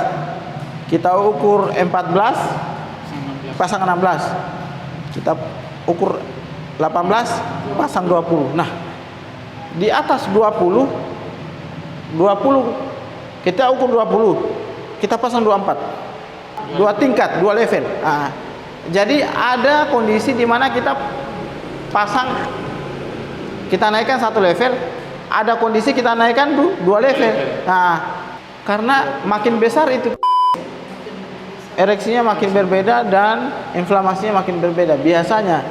A: Kita ukur 14 pasang 16. Kita ukur 18 pasang 20. Nah, di atas 20 kita ukur 20. Kita pasang 24. 2 tingkat, 2 level. Jadi ada kondisi di mana kita pasang, kita naikkan 1 level, ada kondisi kita naikkan 2 level. Karena makin besar itu ereksinya makin berbeda dan inflamasinya makin berbeda. Biasanya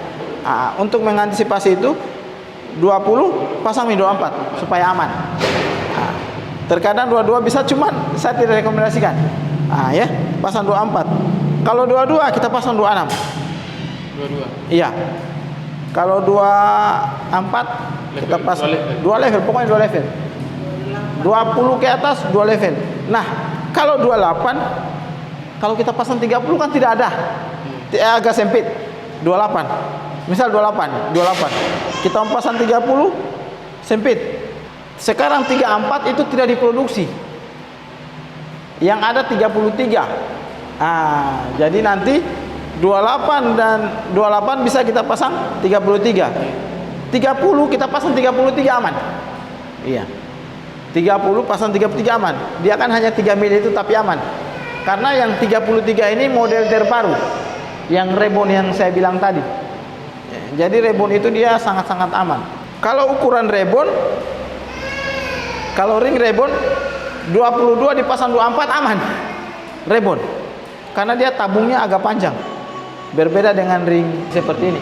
A: untuk mengantisipasi itu 20 pasang 24 supaya aman. Terkadang 22 bisa, cuman saya tidak rekomendasikan. Ya, pasang 24. Kalau 22 kita pasang 26.
B: 22.
A: Iya. Kalau 24 kita pasang 2 level, pokoknya 2 level. 20 ke atas 2 level. Nah, kalau 28 kalau kita pasang 30 kan tidak ada. Agak sempit. 28. Misal 28. Kita pasang 30 sempit. Sekarang 34 itu tidak diproduksi. Yang ada 33. Jadi nanti 28 dan 28 bisa kita pasang 33. 30 kita pasang 33 aman. Iya. 30 pasang 33 aman. Dia kan hanya 3 mili itu tapi aman. Karena yang 33 ini model terbaru. Yang rebon yang saya bilang tadi. Jadi rebon itu dia sangat-sangat aman. Kalau ukuran rebon, kalau ring rebon 22 dipasang 24 aman. Rebon. Karena dia tabungnya agak panjang. Berbeda dengan ring seperti ini.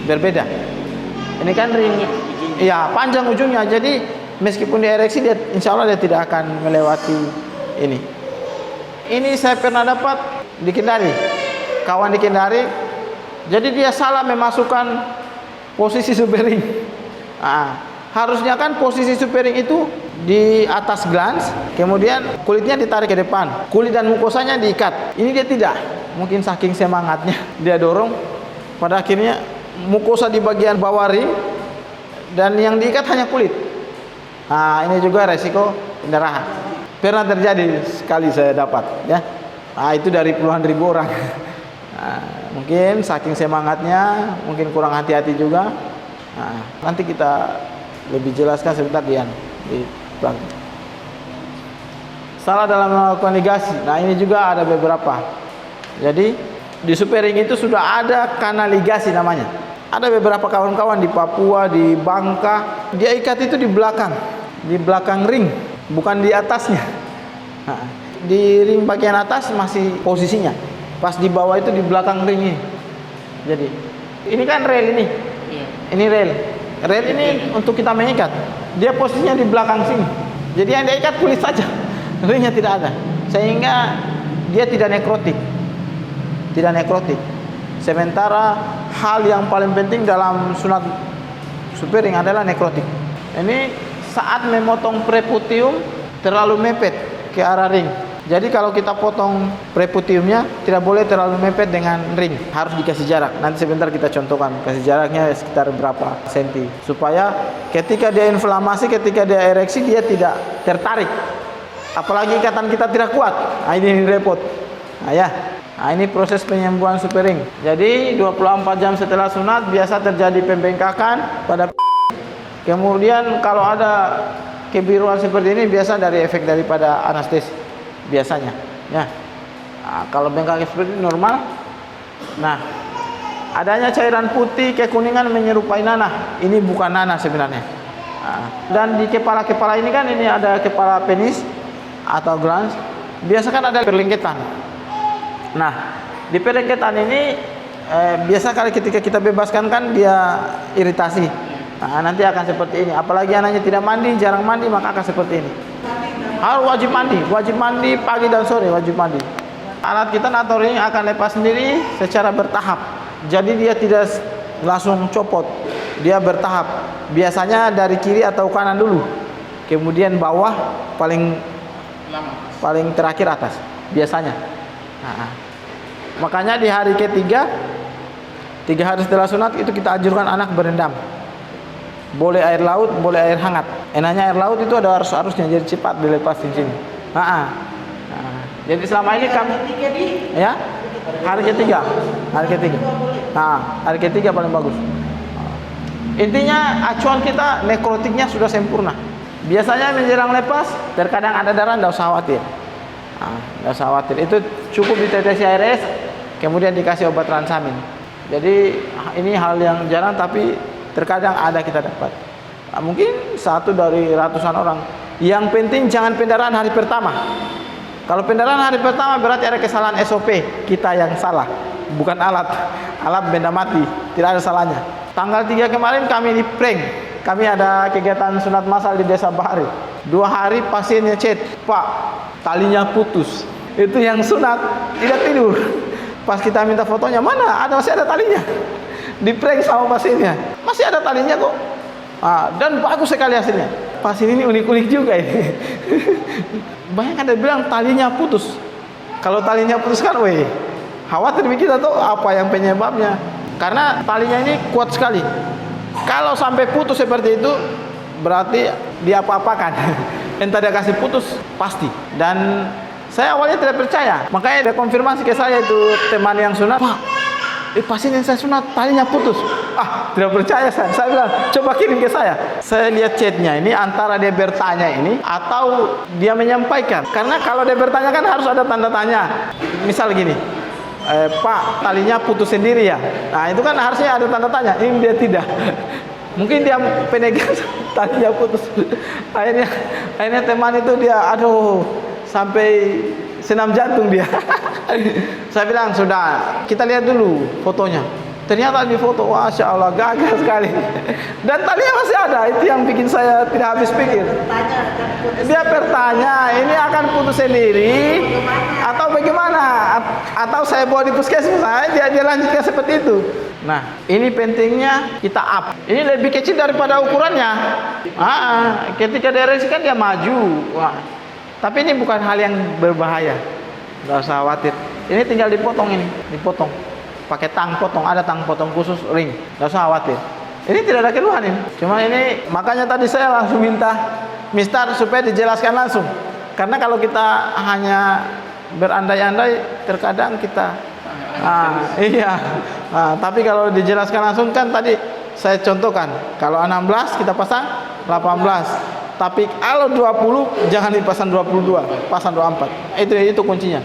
A: Berbeda. Ini kan ring, iya panjang ujungnya. Jadi meskipun dia ereksi, dia insya Allah dia tidak akan melewati ini. Ini saya pernah dapat di Kendari. Kawan di Kendari. Jadi dia salah memasukkan posisi super ring. Harusnya kan posisi super ring itu di atas glans, kemudian kulitnya ditarik ke depan, kulit dan mukosanya diikat. Ini dia tidak, mungkin saking semangatnya dia dorong, pada akhirnya mukosa di bagian bawah ring dan yang diikat hanya kulit. Nah, ini juga resiko pendarahan. Pernah terjadi sekali saya dapat, ya. Nah, itu dari puluhan ribu orang. Nah, mungkin saking semangatnya, mungkin kurang hati-hati juga. Nah, nanti kita lebih jelaskan sebentar di belakang. Salah dalam melakukan ligasi. Nah, ini juga ada beberapa. Jadi di super ring itu sudah ada kanal ligasi namanya. Ada beberapa kawan-kawan di Papua, di Bangka, dia ikat itu di belakang ring, bukan di atasnya. Nah, di ring bagian atas masih posisinya, pas di bawah itu di belakang ring ini. Jadi ini kan rel ini, ini rel ini untuk kita mengikat. Dia posisinya di belakang sini. Jadi yang diikat kulit saja, ringnya tidak ada, sehingga dia tidak nekrotik. Sementara hal yang paling penting dalam sunat super ring adalah nekrotik. Ini saat memotong preputium terlalu mepet ke arah ring. Jadi kalau kita potong preputiumnya tidak boleh terlalu mepet dengan ring, harus dikasih jarak. Nanti sebentar kita contohkan, kasih jaraknya sekitar berapa senti supaya ketika dia inflamasi, ketika dia ereksi dia tidak tertarik. Apalagi ikatan kita tidak kuat. Nah, ini repot. Nah, ya. Nah, ini proses penyembuhan super ring. Jadi 24 jam setelah sunat biasa terjadi pembengkakan pada. Kemudian kalau ada kebiruan seperti ini biasa dari efek daripada anestesi biasanya. Ya. Nah, kalau bengkak seperti ini normal. Nah, adanya cairan putih kekuningan menyerupai nanah. Ini bukan nanah sebenarnya. Nah, dan di kepala-kepala ini kan ini ada kepala penis atau glans. Biasa kan ada perlengketan. Nah, di perlengketan ini biasa kali ketika kita bebaskan kan dia iritasi. Nah, nanti akan seperti ini. Apalagi anaknya tidak mandi, jarang mandi, maka akan seperti ini. Harus wajib mandi pagi dan sore wajib mandi. Alat kita nator ini akan lepas sendiri secara bertahap. Jadi dia tidak langsung copot, dia bertahap. Biasanya dari kiri atau kanan dulu, kemudian bawah paling terakhir atas. Biasanya. Nah, makanya di hari ketiga, 3 hari setelah sunat itu kita anjurkan anak berendam. Boleh air laut, boleh air hangat. Enaknya air laut itu ada arus-arusnya, jadi cepat dilepasin sini. Nah, jadi selama ini kami, ya, hari ketiga. Nah, hari ketiga paling bagus. Intinya acuan kita nekrotiknya sudah sempurna. Biasanya menjelang lepas, terkadang ada darah, tidak usah khawatir. Nggak usah khawatir, itu cukup ditetesi ARS, kemudian dikasih obat transamin. Jadi ini hal yang jarang tapi terkadang ada kita dapat. Mungkin 1 dari ratusan orang. Yang penting jangan pendarahan hari pertama. Kalau pendarahan hari pertama berarti ada kesalahan SOP kita yang salah, bukan alat benda mati, tidak ada salahnya. Tanggal 3 kemarin kami di prank, kami ada kegiatan sunat massal di Desa Bahari. 2 hari pasiennya chat, Pak, talinya putus. Itu yang sunat tidak tidur. Pas kita minta fotonya, mana? Masih ada talinya. Di prank sama pasiennya, masih ada talinya kok. Dan bagus sekali hasilnya. Pasien ini unik-unik juga ini. Banyak ada bilang talinya putus. Kalau talinya putus kan, khawatir kita tuh apa yang penyebabnya. Karena talinya ini kuat sekali. Kalau sampai putus seperti itu, berarti dia apa-apakan. Entah dia kasih putus pasti. Dan saya awalnya tidak percaya, makanya dia konfirmasi ke saya itu teman yang sunat, Pak, pasien yang saya sunat talinya putus. Tidak percaya saya. Saya bilang coba kirim ke saya. Saya lihat chatnya ini antara dia bertanya ini atau dia menyampaikan. Karena kalau dia bertanya kan harus ada tanda tanya. Misal gini, Pak, talinya putus sendiri ya. Nah itu kan harusnya ada tanda tanya. Ini dia tidak. Mungkin dia penegang talinya putus. Akhirnya teman itu dia sampai senam jantung dia. Saya bilang sudah, kita lihat dulu fotonya. Ternyata di foto, Masya Allah, gagal sekali. Dan talinya masih ada. Itu yang bikin saya tidak habis pikir. Dia bertanya, ini akan putus sendiri atau bagaimana? Atau saya bawa di puskesmas, dia lanjutkan seperti itu. Nah, ini pentingnya kita up. Ini lebih kecil daripada ukurannya. Ketika diereksi kan dia maju. Wah. Tapi ini bukan hal yang berbahaya. Nggak usah khawatir. Ini tinggal dipotong ini, dipotong. Pakai tang potong, ada tang potong khusus ring. Nggak usah khawatir. Ini tidak ada keluhan ini. Cuma ini makanya tadi saya langsung minta Mister supaya dijelaskan langsung. Karena kalau kita hanya berandai-andai, terkadang kita iya. Tapi kalau dijelaskan langsung kan tadi saya contohkan. Kalau 16 kita pasang 18. Tapi kalau 20 jangan dipasang 22, pasang 24. Itu kuncinya.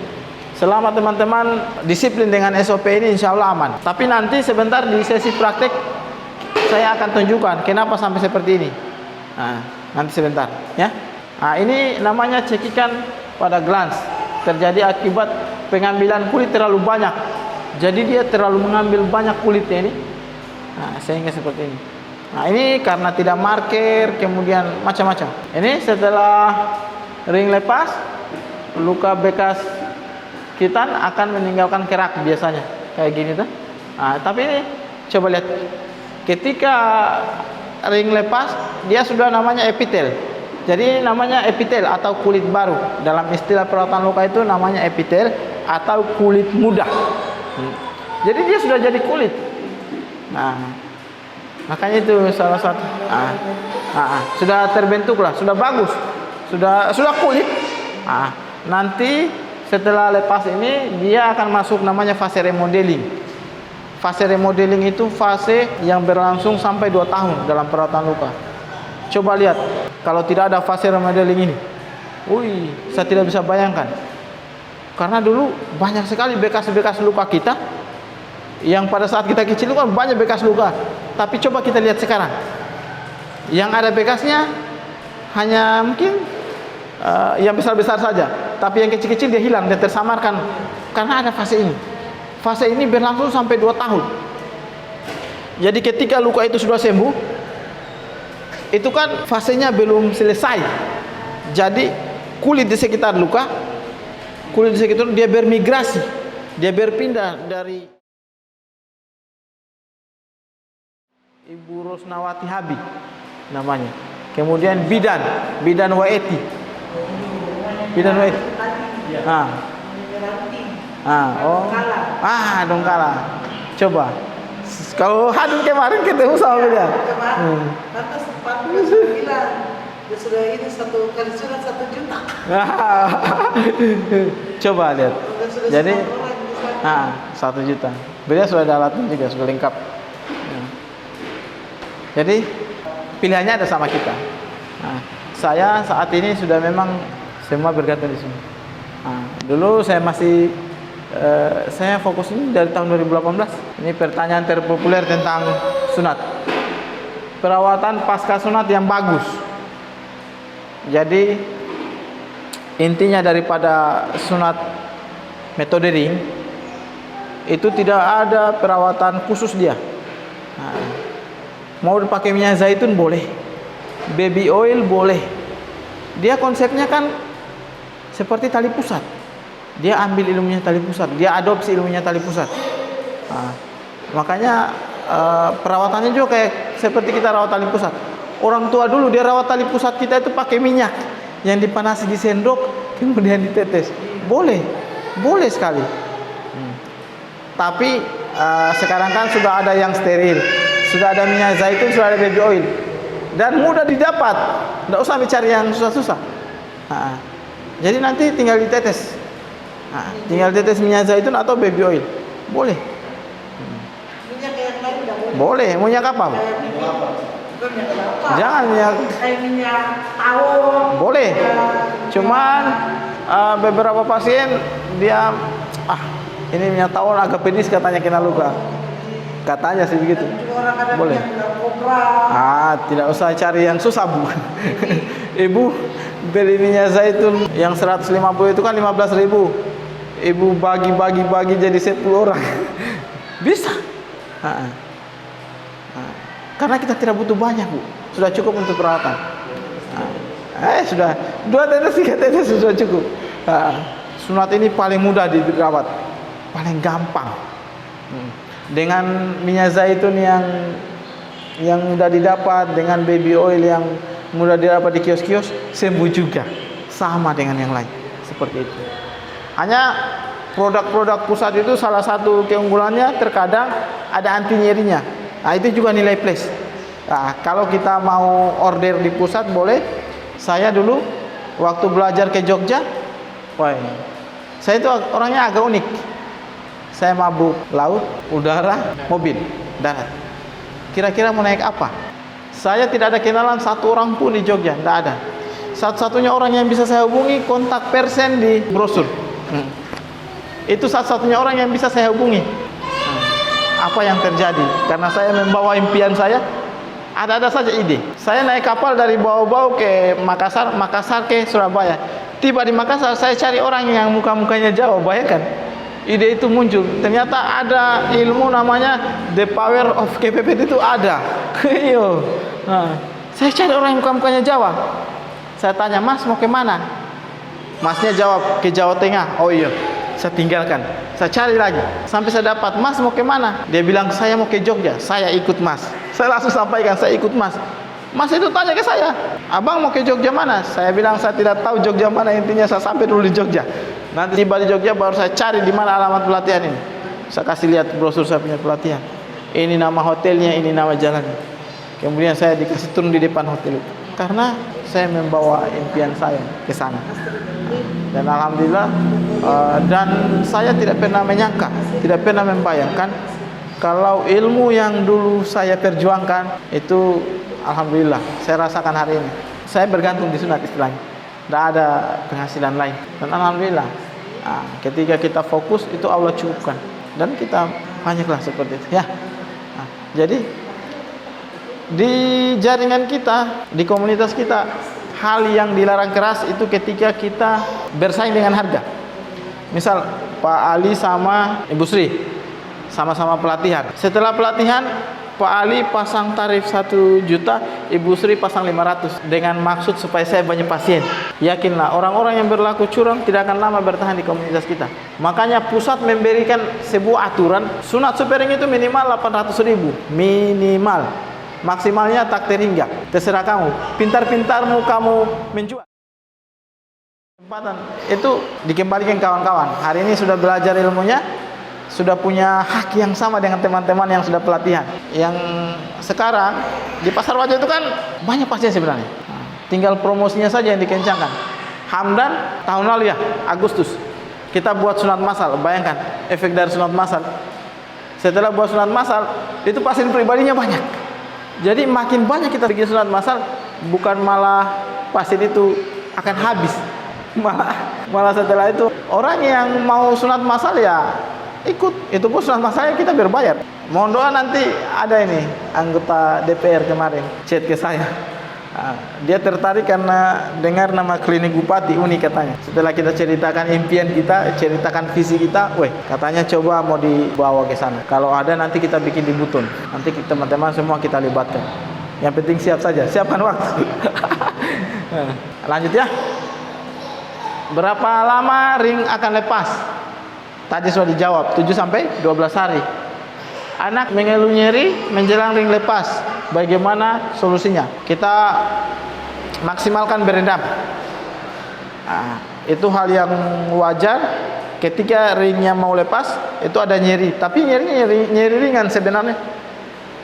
A: Selama teman-teman disiplin dengan SOP ini insya Allah aman. Tapi nanti sebentar di sesi praktek saya akan tunjukkan kenapa sampai seperti ini. Nanti sebentar ya. Ini namanya cekikan pada glans. Terjadi akibat pengambilan kulit terlalu banyak. Jadi dia terlalu mengambil banyak kulitnya ini. Sehingga seperti ini. Ini karena tidak marker, kemudian macam-macam. Ini setelah ring lepas, luka bekas khitan akan meninggalkan kerak biasanya. Kayak gini tuh. Tapi ini coba lihat. Ketika ring lepas, dia sudah namanya epitel. Jadi namanya epitel atau kulit baru. Dalam istilah perawatan luka itu namanya epitel atau kulit muda. Jadi dia sudah jadi kulit. Makanya itu salah satu. Sudah terbentuk lah, sudah bagus, sudah kulit. Nanti setelah lepas ini dia akan masuk namanya fase remodeling. Fase remodeling itu fase yang berlangsung sampai 2 tahun dalam perawatan luka. Coba lihat, kalau tidak ada fase remodeling ini, saya tidak bisa bayangkan. Karena dulu banyak sekali bekas-bekas luka kita yang pada saat kita kecil kan banyak bekas luka. Tapi coba kita lihat sekarang, yang ada bekasnya hanya mungkin yang besar-besar saja. Tapi yang kecil-kecil dia hilang, dia tersamarkan karena ada fase ini. Fase ini berlangsung sampai 2 tahun. Jadi ketika luka itu sudah sembuh, itu kan fasenya belum selesai. Jadi kulit di sekitar luka, kulit di sekitar dia bermigrasi, dia berpindah dari Ibu Rosnawati Habib namanya. Kemudian bidan waeti. Dongkala. Coba. Kalau Hadun kemarin ketemu sama dia.
C: Kata sepatu bilang dia sudah ini satu kali sunat 1 juta.
A: Coba lihat. Jadi 1 juta. Beliau sudah ada alatnya juga, sudah lengkap. Jadi pilihannya ada sama kita. Saya saat ini sudah memang semua bergantung di sini. Dulu saya masih saya fokus ini dari tahun 2018. Ini pertanyaan terpopuler tentang sunat. Perawatan pasca sunat yang bagus. Jadi intinya daripada sunat metode ring itu tidak ada perawatan khusus dia. Mau dipakai minyak zaitun boleh, baby oil boleh. Dia konsepnya kan seperti tali pusat. Dia ambil ilmunya tali pusat, dia adopsi ilmunya tali pusat. Makanya perawatannya juga kayak seperti kita rawat tali pusat. Orang tua dulu dia rawat tali pusat kita itu pakai minyak yang dipanasi di sendok kemudian ditetes. Boleh sekali. Tapi sekarang kan sudah ada yang steril, sudah ada minyak zaitun, sudah ada baby oil, dan mudah didapat. Tidak usah mencari yang susah-susah. Jadi nanti tinggal ditetes. Tinggal tetes minyak zaitun atau baby oil. Boleh.
C: Minyak yang lain enggak boleh.
A: Boleh. Minyak apa? Jangan
C: minyak tawon.
A: Boleh. Cuman beberapa pasien dia ini minyak tawon agak pedis katanya kena luka. Katanya sih begitu. Boleh. Tidak usah cari yang susah, Bu. Ibu beli minyak zaitun yang 150 itu kan 15.000. Ibu bagi jadi 10 orang. Bisa. Karena kita tidak butuh banyak, Bu. Sudah cukup untuk perawatan. Sudah 2 tetes 3 tetes sudah cukup. Sunat ini paling mudah dirawat, paling gampang. dengan minyak zaitun yang mudah didapat, dengan baby oil yang mudah didapat di kios-kios, sembuh juga, sama dengan yang lain, seperti itu. Hanya produk-produk pusat itu salah satu keunggulannya terkadang ada anti nyerinya. Nah, itu juga nilai plus. Nah, kalau kita mau order di pusat boleh. Saya dulu waktu belajar ke Jogja, wah, saya itu orangnya agak unik. Saya mabuk laut, udara, mobil, darat. Kira-kira mau naik apa? Saya tidak ada kenalan satu orang pun di Jogja, tidak ada. Satu-satunya orang yang bisa saya hubungi kontak person di brosur. Itu satu-satunya orang yang bisa saya hubungi. Apa yang terjadi? Karena saya membawa impian saya, ada-ada saja ide. Saya naik kapal dari Bau-Bau ke Makassar, Makassar ke Surabaya. Tiba di Makassar, saya cari orang yang muka-mukanya Jawa, bayangkan. Ide itu muncul. Ternyata ada ilmu namanya the power of KPPT itu ada. Nah, saya cari orang yang muka-mukanya Jawa. Saya tanya, Mas mau ke mana? Masnya jawab, ke Jawa Tengah. Oh iya. Saya tinggalkan. Saya cari lagi. Sampai saya dapat, Mas mau ke mana? Dia bilang, saya mau ke Jogja. Saya ikut Mas. Saya langsung sampaikan, saya ikut Mas. Mas itu tanya ke saya, Abang mau ke Jogja mana? Saya bilang, saya tidak tahu Jogja mana, intinya saya sampai dulu di Jogja. Nanti tiba di Jogja baru saya cari di mana alamat pelatihan ini. Saya kasih lihat brosur saya punya pelatihan. Ini nama hotelnya, ini nama jalannya. Kemudian saya dikasih turun di depan hotel itu. Karena saya membawa impian saya ke sana. Dan alhamdulillah, dan saya tidak pernah menyangka, tidak pernah membayangkan kalau ilmu yang dulu saya perjuangkan itu, alhamdulillah, saya rasakan hari ini. Saya bergantung di sunat istilahnya. Tidak ada penghasilan lain. Dan alhamdulillah, ketika kita fokus itu Allah cukupkan. Dan kita banyaklah seperti itu. Ya. Jadi di jaringan kita, di komunitas kita, hal yang dilarang keras itu ketika kita bersaing dengan harga. Misal Pak Ali sama Ibu Sri sama-sama pelatihan. Setelah pelatihan, Pak Ali pasang tarif 1 juta, Ibu Sri pasang 500 dengan maksud supaya saya banyak pasien. Yakinlah orang-orang yang berlaku curang tidak akan lama bertahan di komunitas kita. Makanya pusat memberikan sebuah aturan, sunat sparing itu minimal 800.000, minimal. Maksimalnya tak terhingga. Terserah kamu. Pintar-pintarmu kamu menjual. Kesempatan itu dikembalikan kawan-kawan. Hari ini sudah belajar ilmunya, sudah punya hak yang sama dengan teman-teman yang sudah pelatihan. Yang sekarang di pasar wajah itu kan banyak pasien sebenarnya. Tinggal promosinya saja yang dikencangkan. Hamdan tahun lalu ya, Agustus, kita buat sunat massal. Bayangkan efek dari sunat massal. Setelah buat sunat massal, itu pasien pribadinya banyak. Jadi makin banyak kita bikin sunat massal, bukan malah pasien itu akan habis. Malah setelah itu orang yang mau sunat massal ya ikut. Itu pun sunat massalnya kita berbayar. Mohon doa, nanti ada ini anggota DPR kemarin chat ke saya. Dia tertarik karena dengar nama klinik Bupati unik katanya. Setelah kita ceritakan impian kita, ceritakan visi kita, katanya coba mau dibawa ke sana. Kalau ada nanti kita bikin di Buton. Nanti teman-teman semua kita libatkan. Yang penting siap saja, siapkan waktu. Lanjut ya. Berapa lama ring akan lepas? Tadi sudah dijawab, 7 sampai 12 hari. Anak mengeluh nyeri menjelang ring lepas. Bagaimana solusinya? Kita maksimalkan berendam. Itu hal yang wajar. Ketika ringnya mau lepas, itu ada nyeri. Tapi nyeri ringan sebenarnya.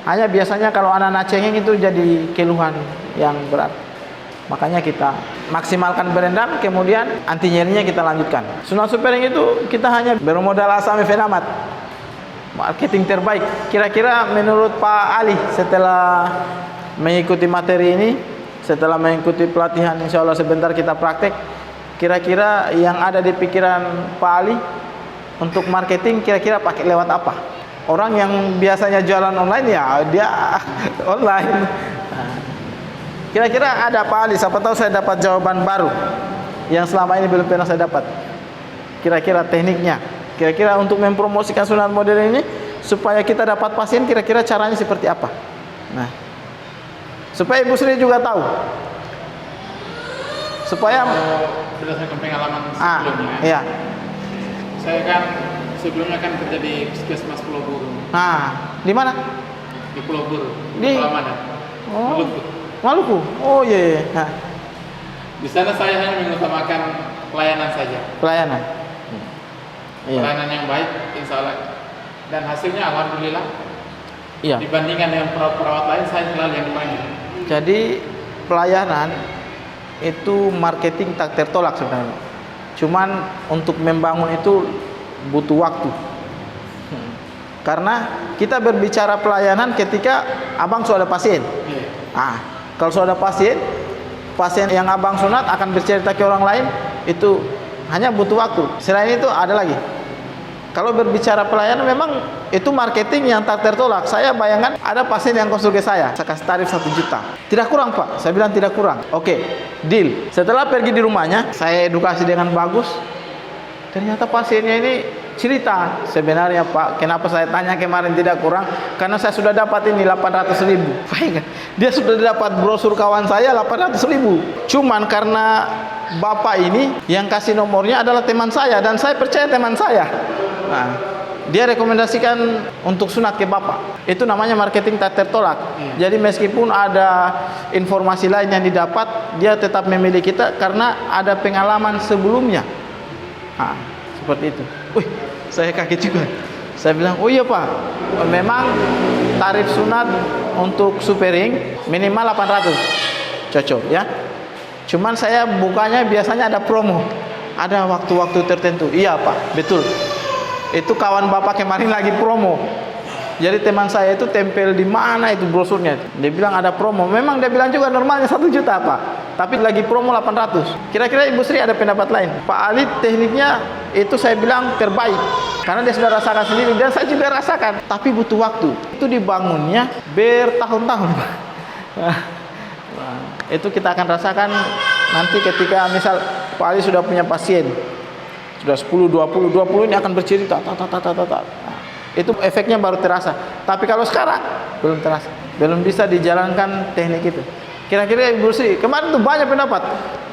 A: Hanya biasanya kalau anak-anak cengeng itu jadi keluhan yang berat. Makanya kita maksimalkan berendam, kemudian anti nyerinya kita lanjutkan. Sunat sparing itu kita hanya bermodal asamifenamat. Marketing terbaik. Kira-kira menurut Pak Ali setelah mengikuti materi ini, setelah mengikuti pelatihan, insya Allah sebentar kita praktek, kira-kira yang ada di pikiran Pak Ali untuk marketing kira-kira pakai lewat apa? Orang yang biasanya jualan online ya dia online. Kira-kira ada Pak Ali, siapa tahu saya dapat jawaban baru yang selama ini belum pernah saya dapat. Kira-kira tekniknya, kira-kira untuk mempromosikan sunat modern ini supaya kita dapat pasien, kira-kira caranya seperti apa? Nah, supaya Ibu Sri juga tahu, supaya
B: berdasarkan pengalaman sebelumnya,
A: iya.
B: saya kan sebelumnya kan kerja di Puskesmas Pulau Buru.
A: Nah, di mana?
B: Di Pulau Buru,
A: Di-
B: Palamanan.
A: Oh,
B: Maluku.
A: Maluku. Oh iya. Iya. Nah,
B: Di sana saya hanya mengutamakan pelayanan saja.
A: pelayanan. Iya.
B: Pelayanan yang baik, insya Allah. Dan hasilnya alhamdulillah.
A: Iya.
B: Dibandingkan dengan perawat-perawat lain, saya selalu yang dipanggil.
A: Jadi pelayanan itu marketing tak tertolak sebenarnya. Cuman untuk membangun itu butuh waktu. Karena kita berbicara pelayanan ketika abang sudah ada pasien.
B: Iya.
A: Kalau sudah ada pasien yang abang sunat akan bercerita ke orang lain, itu hanya butuh waktu. Selain itu ada lagi. Kalau berbicara pelayanan memang itu marketing yang tak tertolak. Saya bayangkan ada pasien yang konsul ke saya kasih tarif 1 juta. Tidak kurang Pak, saya bilang tidak kurang. Oke, deal. Setelah pergi di rumahnya, saya edukasi dengan bagus. Ternyata pasiennya ini cerita, sebenarnya Pak, kenapa saya tanya kemarin tidak kurang? Karena saya sudah dapat ini 800.000. Dia sudah dapat brosur kawan saya 800.000. Cuman karena bapak ini yang kasih nomornya adalah teman saya dan saya percaya teman saya. Nah, dia rekomendasikan untuk sunat ke bapak. Itu namanya marketing tak tertolak. Jadi meskipun ada informasi lain yang didapat, dia tetap memilih kita karena ada pengalaman sebelumnya. Nah, seperti itu. Wih, saya kaget juga. Saya bilang, oh iya Pak, memang tarif sunat untuk supering minimal 800. Cocok ya. Cuman saya bukanya biasanya ada promo. Ada waktu-waktu tertentu. Iya Pak, betul. Itu kawan bapak kemarin lagi promo. Jadi teman saya itu tempel di mana itu brosurnya. Dia bilang ada promo. Memang dia bilang juga normalnya 1 juta Pak. Tapi lagi promo 800. Kira-kira Ibu Sri ada pendapat lain? Pak Ali tekniknya itu saya bilang terbaik. Karena dia sudah rasakan sendiri dan saya juga rasakan. Tapi butuh waktu. Itu dibangunnya bertahun-tahun. Itu kita akan rasakan nanti ketika misal Pak Ali sudah punya pasien. Sudah 10, 20 ini akan bercerita. Itu efeknya baru terasa. Tapi kalau sekarang belum terasa. Belum bisa dijalankan teknik itu. Kira-kira Ibu Sri, kemarin tuh banyak pendapat.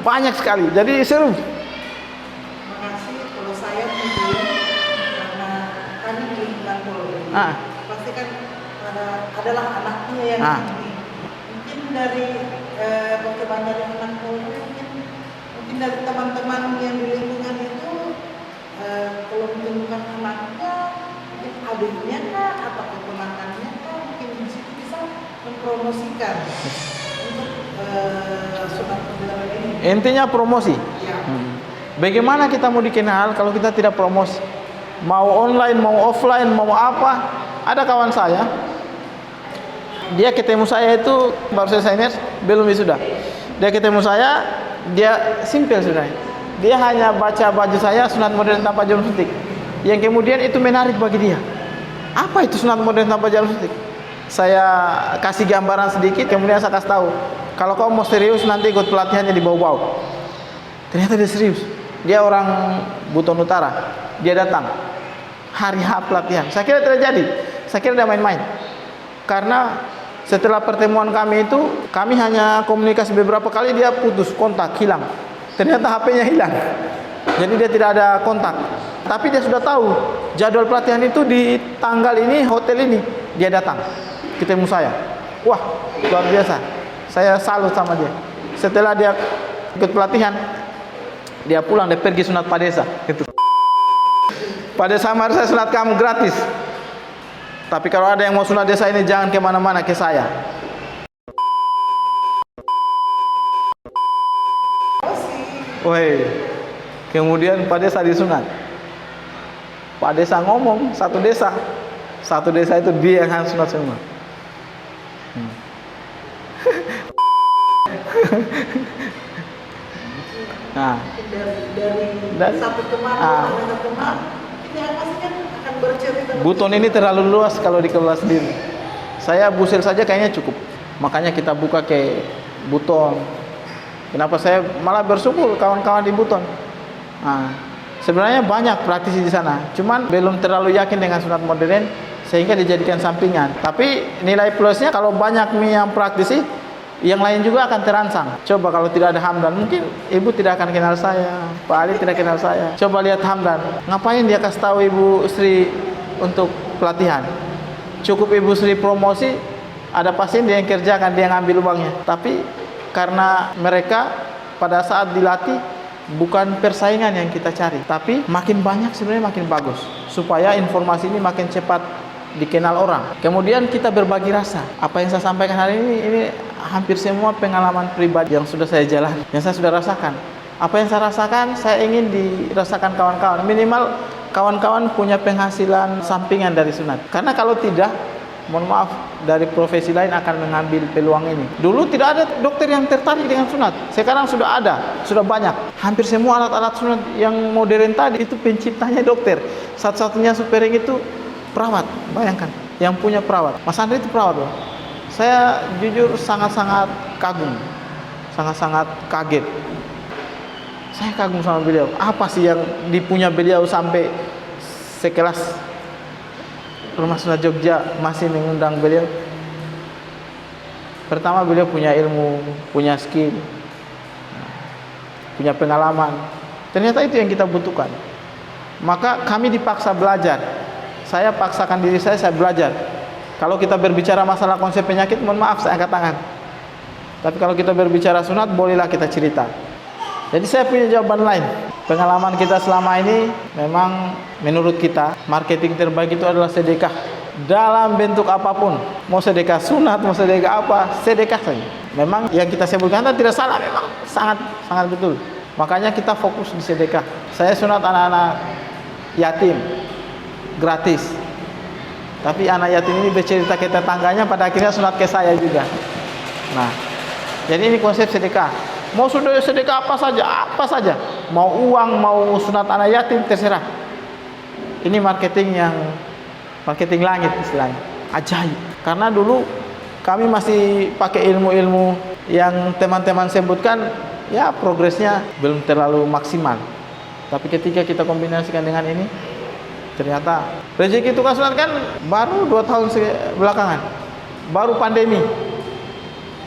A: Banyak sekali. Jadi seru.
C: Makasih kalau saya mungkin karena kami di lingkungan Polri. Pasti kan adalah anaknya yang ini. Mungkin dari perkembangan dari anak Polri, mungkin dari teman-teman yang di lingkungan itu kalau menemukan anaknya, mungkin adiknya kah atau keponakannya kah, mungkin di situ bisa mempromosikan untuk sunat modern ini.
A: Intinya promosi.
C: Ya.
A: Bagaimana kita mau dikenal kalau kita tidak promosi? Mau online, mau offline, mau apa? Ada kawan saya, dia ketemu saya itu baru selesai nurse, belum wisuda. Dia ketemu saya, dia simpel sebenarnya. Dia hanya baca baju saya sunat modern tanpa jarum suntik. Yang kemudian itu menarik bagi dia. Apa itu sunat modern tanpa jarum suntik? Saya kasih gambaran sedikit, kemudian saya kasih tahu. Kalau kau mau serius nanti ikut pelatihannya di Bau-Bau. Ternyata dia serius. Dia orang Buton Utara. Dia datang hari H pelatihan. Saya kira tidak jadi. Saya kira dia main-main. Karena setelah pertemuan kami itu, kami hanya komunikasi beberapa kali, dia putus kontak, hilang. Ternyata HP-nya hilang. Jadi dia tidak ada kontak. Tapi dia sudah tahu jadwal pelatihan itu di tanggal ini, hotel ini. Dia datang ketemu saya. Wah, luar biasa. Saya salut sama dia. Setelah dia ikut pelatihan, dia pulang, dia pergi sunat Padesa. Gitu. Padesa mari saya sunat kamu gratis. Tapi kalau ada yang mau sunat desa ini jangan kemana-mana, ke saya. Woi, kemudian Pak Desa disunat. Pak Desa ngomong satu desa itu dia yang harus sunat semua. Nah,
C: dari satu teman ke teman, ini pasti kan akan bercerita.
A: Buton ini terlalu luas kalau dikelola sendiri. Saya Busil saja kayaknya cukup. Makanya kita buka ke Buton. Kenapa saya malah bersyukur kawan-kawan di Buton. Nah, sebenarnya banyak praktisi di sana. Cuman belum terlalu yakin dengan sunat modern sehingga dijadikan sampingan. Tapi nilai plusnya kalau banyak yang praktisi, yang lain juga akan terangsang. Coba kalau tidak ada Hamdan, mungkin ibu tidak akan kenal saya, Pak Ali tidak kenal saya. Coba lihat Hamdan, ngapain dia kasih tahu Ibu Sri untuk pelatihan? Cukup Ibu Sri promosi, ada pasien dia yang kerjakan, dia yang ambil uangnya. Tapi karena mereka pada saat dilatih bukan persaingan yang kita cari, tapi makin banyak sebenarnya makin bagus, supaya informasi ini makin cepat dikenal orang. Kemudian kita berbagi rasa. Apa yang saya sampaikan hari ini hampir semua pengalaman pribadi yang sudah saya jalani, yang saya sudah rasakan. Apa yang saya rasakan, saya ingin dirasakan kawan-kawan. Minimal kawan-kawan punya penghasilan sampingan dari sunat. Karena kalau tidak, mohon maaf, dari profesi lain akan mengambil peluang ini. Dulu tidak ada dokter yang tertarik dengan sunat. Sekarang sudah ada, sudah banyak. Hampir semua alat-alat sunat yang modern tadi itu penciptanya dokter. Satu-satunya supering itu perawat. Bayangkan, yang punya perawat. Mas Andri itu perawat loh. Saya jujur sangat-sangat kagum, sangat-sangat kaget. Saya kagum sama beliau. Apa sih yang dipunya beliau sampai sekelas Rumah Sunat Jogja masih mengundang beliau? Pertama, beliau punya ilmu, punya skill, punya pengalaman. Ternyata itu yang kita butuhkan. Maka kami dipaksa belajar. Saya paksakan diri saya belajar. Kalau kita berbicara masalah konsep penyakit, mohon maaf saya angkat tangan. Tapi kalau kita berbicara sunat, bolehlah kita cerita. Jadi saya punya jawaban lain. Pengalaman kita selama ini, memang menurut kita marketing terbaik itu adalah sedekah dalam bentuk apapun. Mau sedekah sunat, mau sedekah apa, sedekah saja. Memang yang kita sebutkan itu tidak salah, memang sangat betul. Makanya kita fokus di sedekah. Saya sunat anak-anak yatim gratis. Tapi anak yatim ini bercerita ke tetangganya, pada akhirnya sunat ke saya juga. Nah, jadi ini konsep sedekah. Mau sudah sedekah apa saja. Mau uang, mau sunat anak yatim, terserah. Ini marketing langit istilahnya. Ajaib. Karena dulu kami masih pakai ilmu-ilmu yang teman-teman sebutkan, ya progresnya belum terlalu maksimal. Tapi ketika kita kombinasikan dengan ini, ternyata rezeki tukang sunat kan baru 2 tahun belakangan, baru pandemi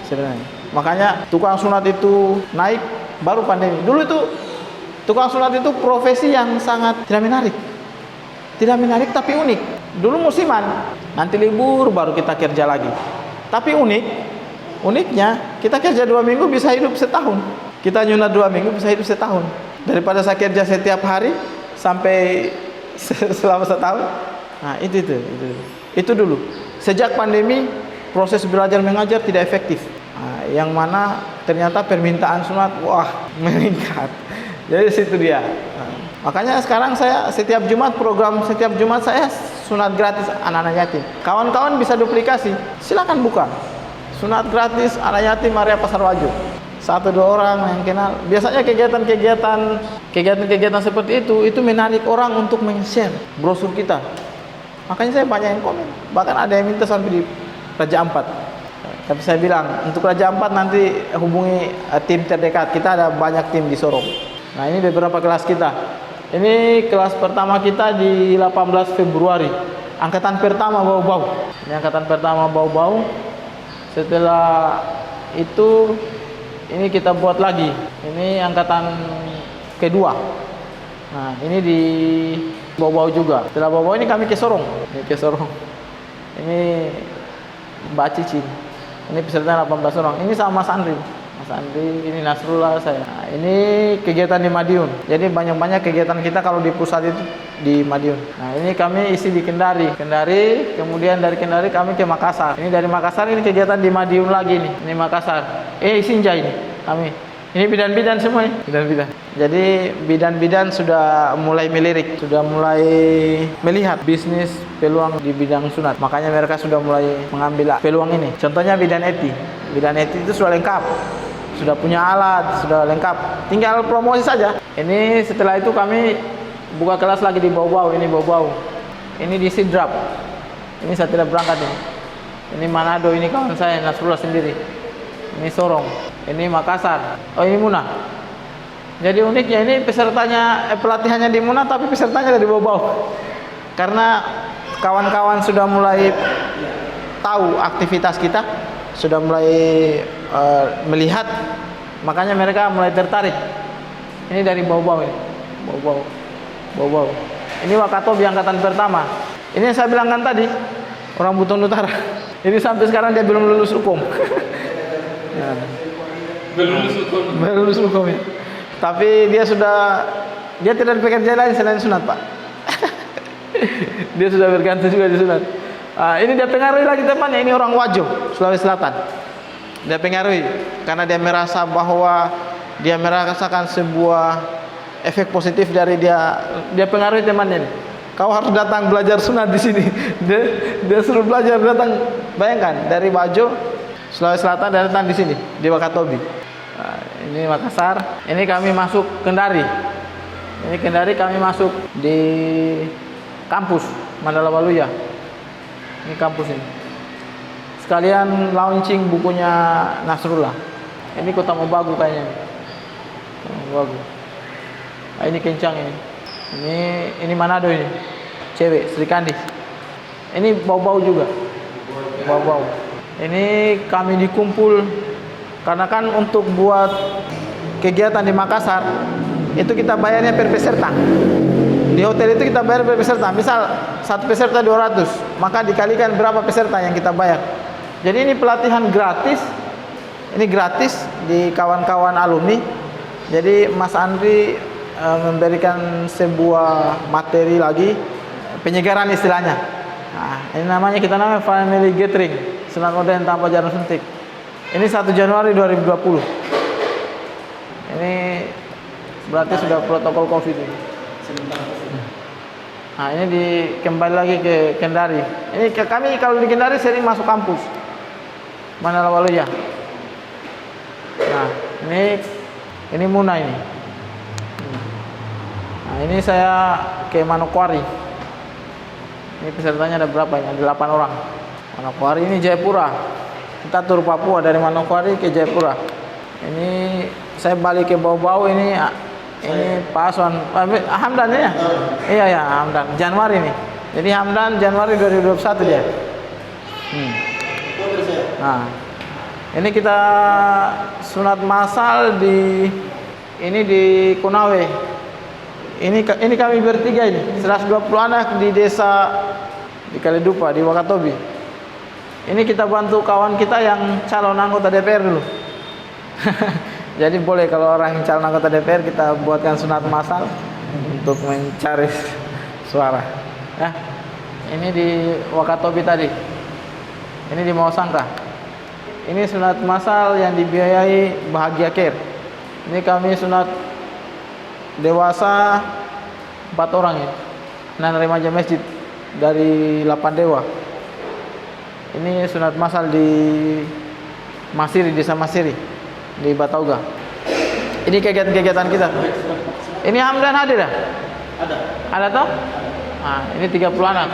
A: sebenarnya. Makanya tukang sunat itu naik baru pandemi. Dulu itu tukang sunat itu profesi yang sangat tidak menarik tapi unik. Dulu musiman, nanti libur baru kita kerja lagi. Tapi uniknya kita kerja 2 minggu bisa hidup setahun. Kita nyunat 2 minggu bisa hidup setahun. Daripada saya kerja setiap hari sampai selama setahun. Nah, itu dulu. Sejak pandemi, proses belajar mengajar tidak efektif. Nah, yang mana ternyata permintaan sunat meningkat. Jadi situ dia. Nah, makanya sekarang saya setiap Jumat saya sunat gratis anak-anak yatim. Kawan-kawan bisa duplikasi. Silakan buka. Sunat gratis anak yatim area Pasar Wajo. 1-2 orang yang kenal. Biasanya kegiatan seperti itu menarik orang untuk men-share brosur kita. Makanya saya banyak yang komen. Bahkan ada yang minta sampai di Raja Ampat. Tapi saya bilang, untuk Raja Ampat nanti hubungi tim terdekat. Kita ada banyak tim di Sorong. Nah, ini beberapa kelas kita. Ini kelas pertama kita di 18 Februari. Angkatan pertama bau-bau. Ini angkatan pertama bau-bau. Setelah itu ini kita buat lagi. Ini angkatan kedua. Nah, ini di bau-bau juga. Setelah bau-bau ini kami ke Sorong. Ini Mbak Cicin. Ini peserta 18 orang. Ini sama Mas Andri. Ini Nasrullah saya. Nah, ini kegiatan di Madiun. Jadi banyak-banyak kegiatan kita kalau di pusat itu di Madiun. Nah, ini kami isi di Kendari. Kemudian dari Kendari kami ke Makassar. Ini dari Makassar ini kegiatan di Madiun lagi nih. Ini Makassar. Sinjai ini kami. Ini bidan-bidan semua nih. Bidan-bidan. Jadi bidan-bidan sudah mulai melirik, sudah mulai melihat bisnis peluang di bidang sunat. Makanya mereka sudah mulai mengambil peluang ini. Contohnya bidan eti. Bidan eti itu sudah lengkap. Sudah punya alat, sudah lengkap. Tinggal promosi saja. Ini setelah itu kami buka kelas lagi di bau-bau. Ini bau-bau. Ini di Sidrap. Ini saya tidak berangkat ini. Ini Manado, ini kawan saya Nasrullah sendiri. Ini Sorong. Ini Makassar. Ini Muna. Jadi uniknya ini pesertanya pelatihannya di Muna, tapi pesertanya dari bau-bau. Karena kawan-kawan sudah mulai tahu aktivitas kita, sudah mulai melihat, makanya mereka mulai tertarik. Ini dari bau-bau ini, bau-bau. Ini Wakatobi angkatan pertama. Ini yang saya bilangkan tadi, orang Buton Utara. Ini sampai sekarang dia belum lulus hukum. Nah. Belum lulus hukum ya. Tapi dia tidak bekerja lain selain sunat, Pak. Dia sudah berganti juga di sunat. Ini dia pengaruhi lagi temannya, ini orang Wajo, Sulawesi Selatan. Dia pengaruhi karena dia merasa bahwa dia merasakan sebuah efek positif dari dia pengaruhi temannya. Kau harus datang belajar sunat di sini. Dia suruh belajar, datang, bayangkan dari Wajo, Sulawesi Selatan datang di sini di Wakatobi. Ini Makassar. Ini kami masuk Kendari. Ini Kendari kami masuk di kampus Mandala Waluya. Ini kampus ini. Sekalian launching bukunya Nasrullah. Ini Kota Mobagu kayaknya. Mobagu. Ini Kencang ini. Ini Manado ini. Cewek Sri Kandi. Ini bau-bau juga. Bau-bau. Ini kami dikumpul karena kan untuk buat kegiatan di Makassar itu kita bayarnya per peserta. Di hotel itu kita bayar per peserta. Misal satu peserta 200, maka dikalikan berapa peserta yang kita bayar. Jadi ini pelatihan gratis. Ini gratis di kawan-kawan alumni. Jadi Mas Andri memberikan sebuah materi lagi, penyegaran istilahnya. Nah, ini namanya family gathering, sunat modern tanpa jarum suntik. Ini 1 Januari 2020. Ini berarti sudah protokol Covid ini. Nah, ini kembali lagi ke Kendari. Ini kami kalau di Kendari sering masuk kampus Mandala Waluya. Nah, ini Muna ini. Nah, ini saya ke Manokwari. Ini pesertanya ada berapa ini? Ada 8 orang. Manokwari ini Jayapura. Kita tur Papua dari Manokwari ke Jayapura. Ini saya balik ke bau-bau ini Pak Aswan, Hamdan ya? Iya ya, Hamdan. Januari nih. Jadi Hamdan Januari 2021 dia. Nah, ini kita sunat massal di Konawe. Ini kami bertiga ini, 120 anak di desa di Kalidupa di Wakatobi. Ini kita bantu kawan kita yang calon anggota DPR dulu. Jadi boleh kalau orang yang calon anggota DPR kita buatkan sunat massal untuk mencari suara. Ya, ini di Wakatobi tadi. Ini di Mawasangka. Ini sunat massal yang dibiayai Bahagia Care. Ini kami sunat dewasa 4 orang ya. Nah, remaja masjid dari 8 dewa. Ini sunat massal di Masiri, desa Masiri di Batauga. Ini kegiatan-kegiatan kita. Ini Hamdan hadir ya? Ada toh? Nah, ini 30 anak.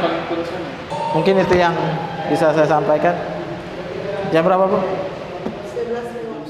A: Mungkin itu yang bisa saya sampaikan. Jam berapa, Bu?
C: 11.50.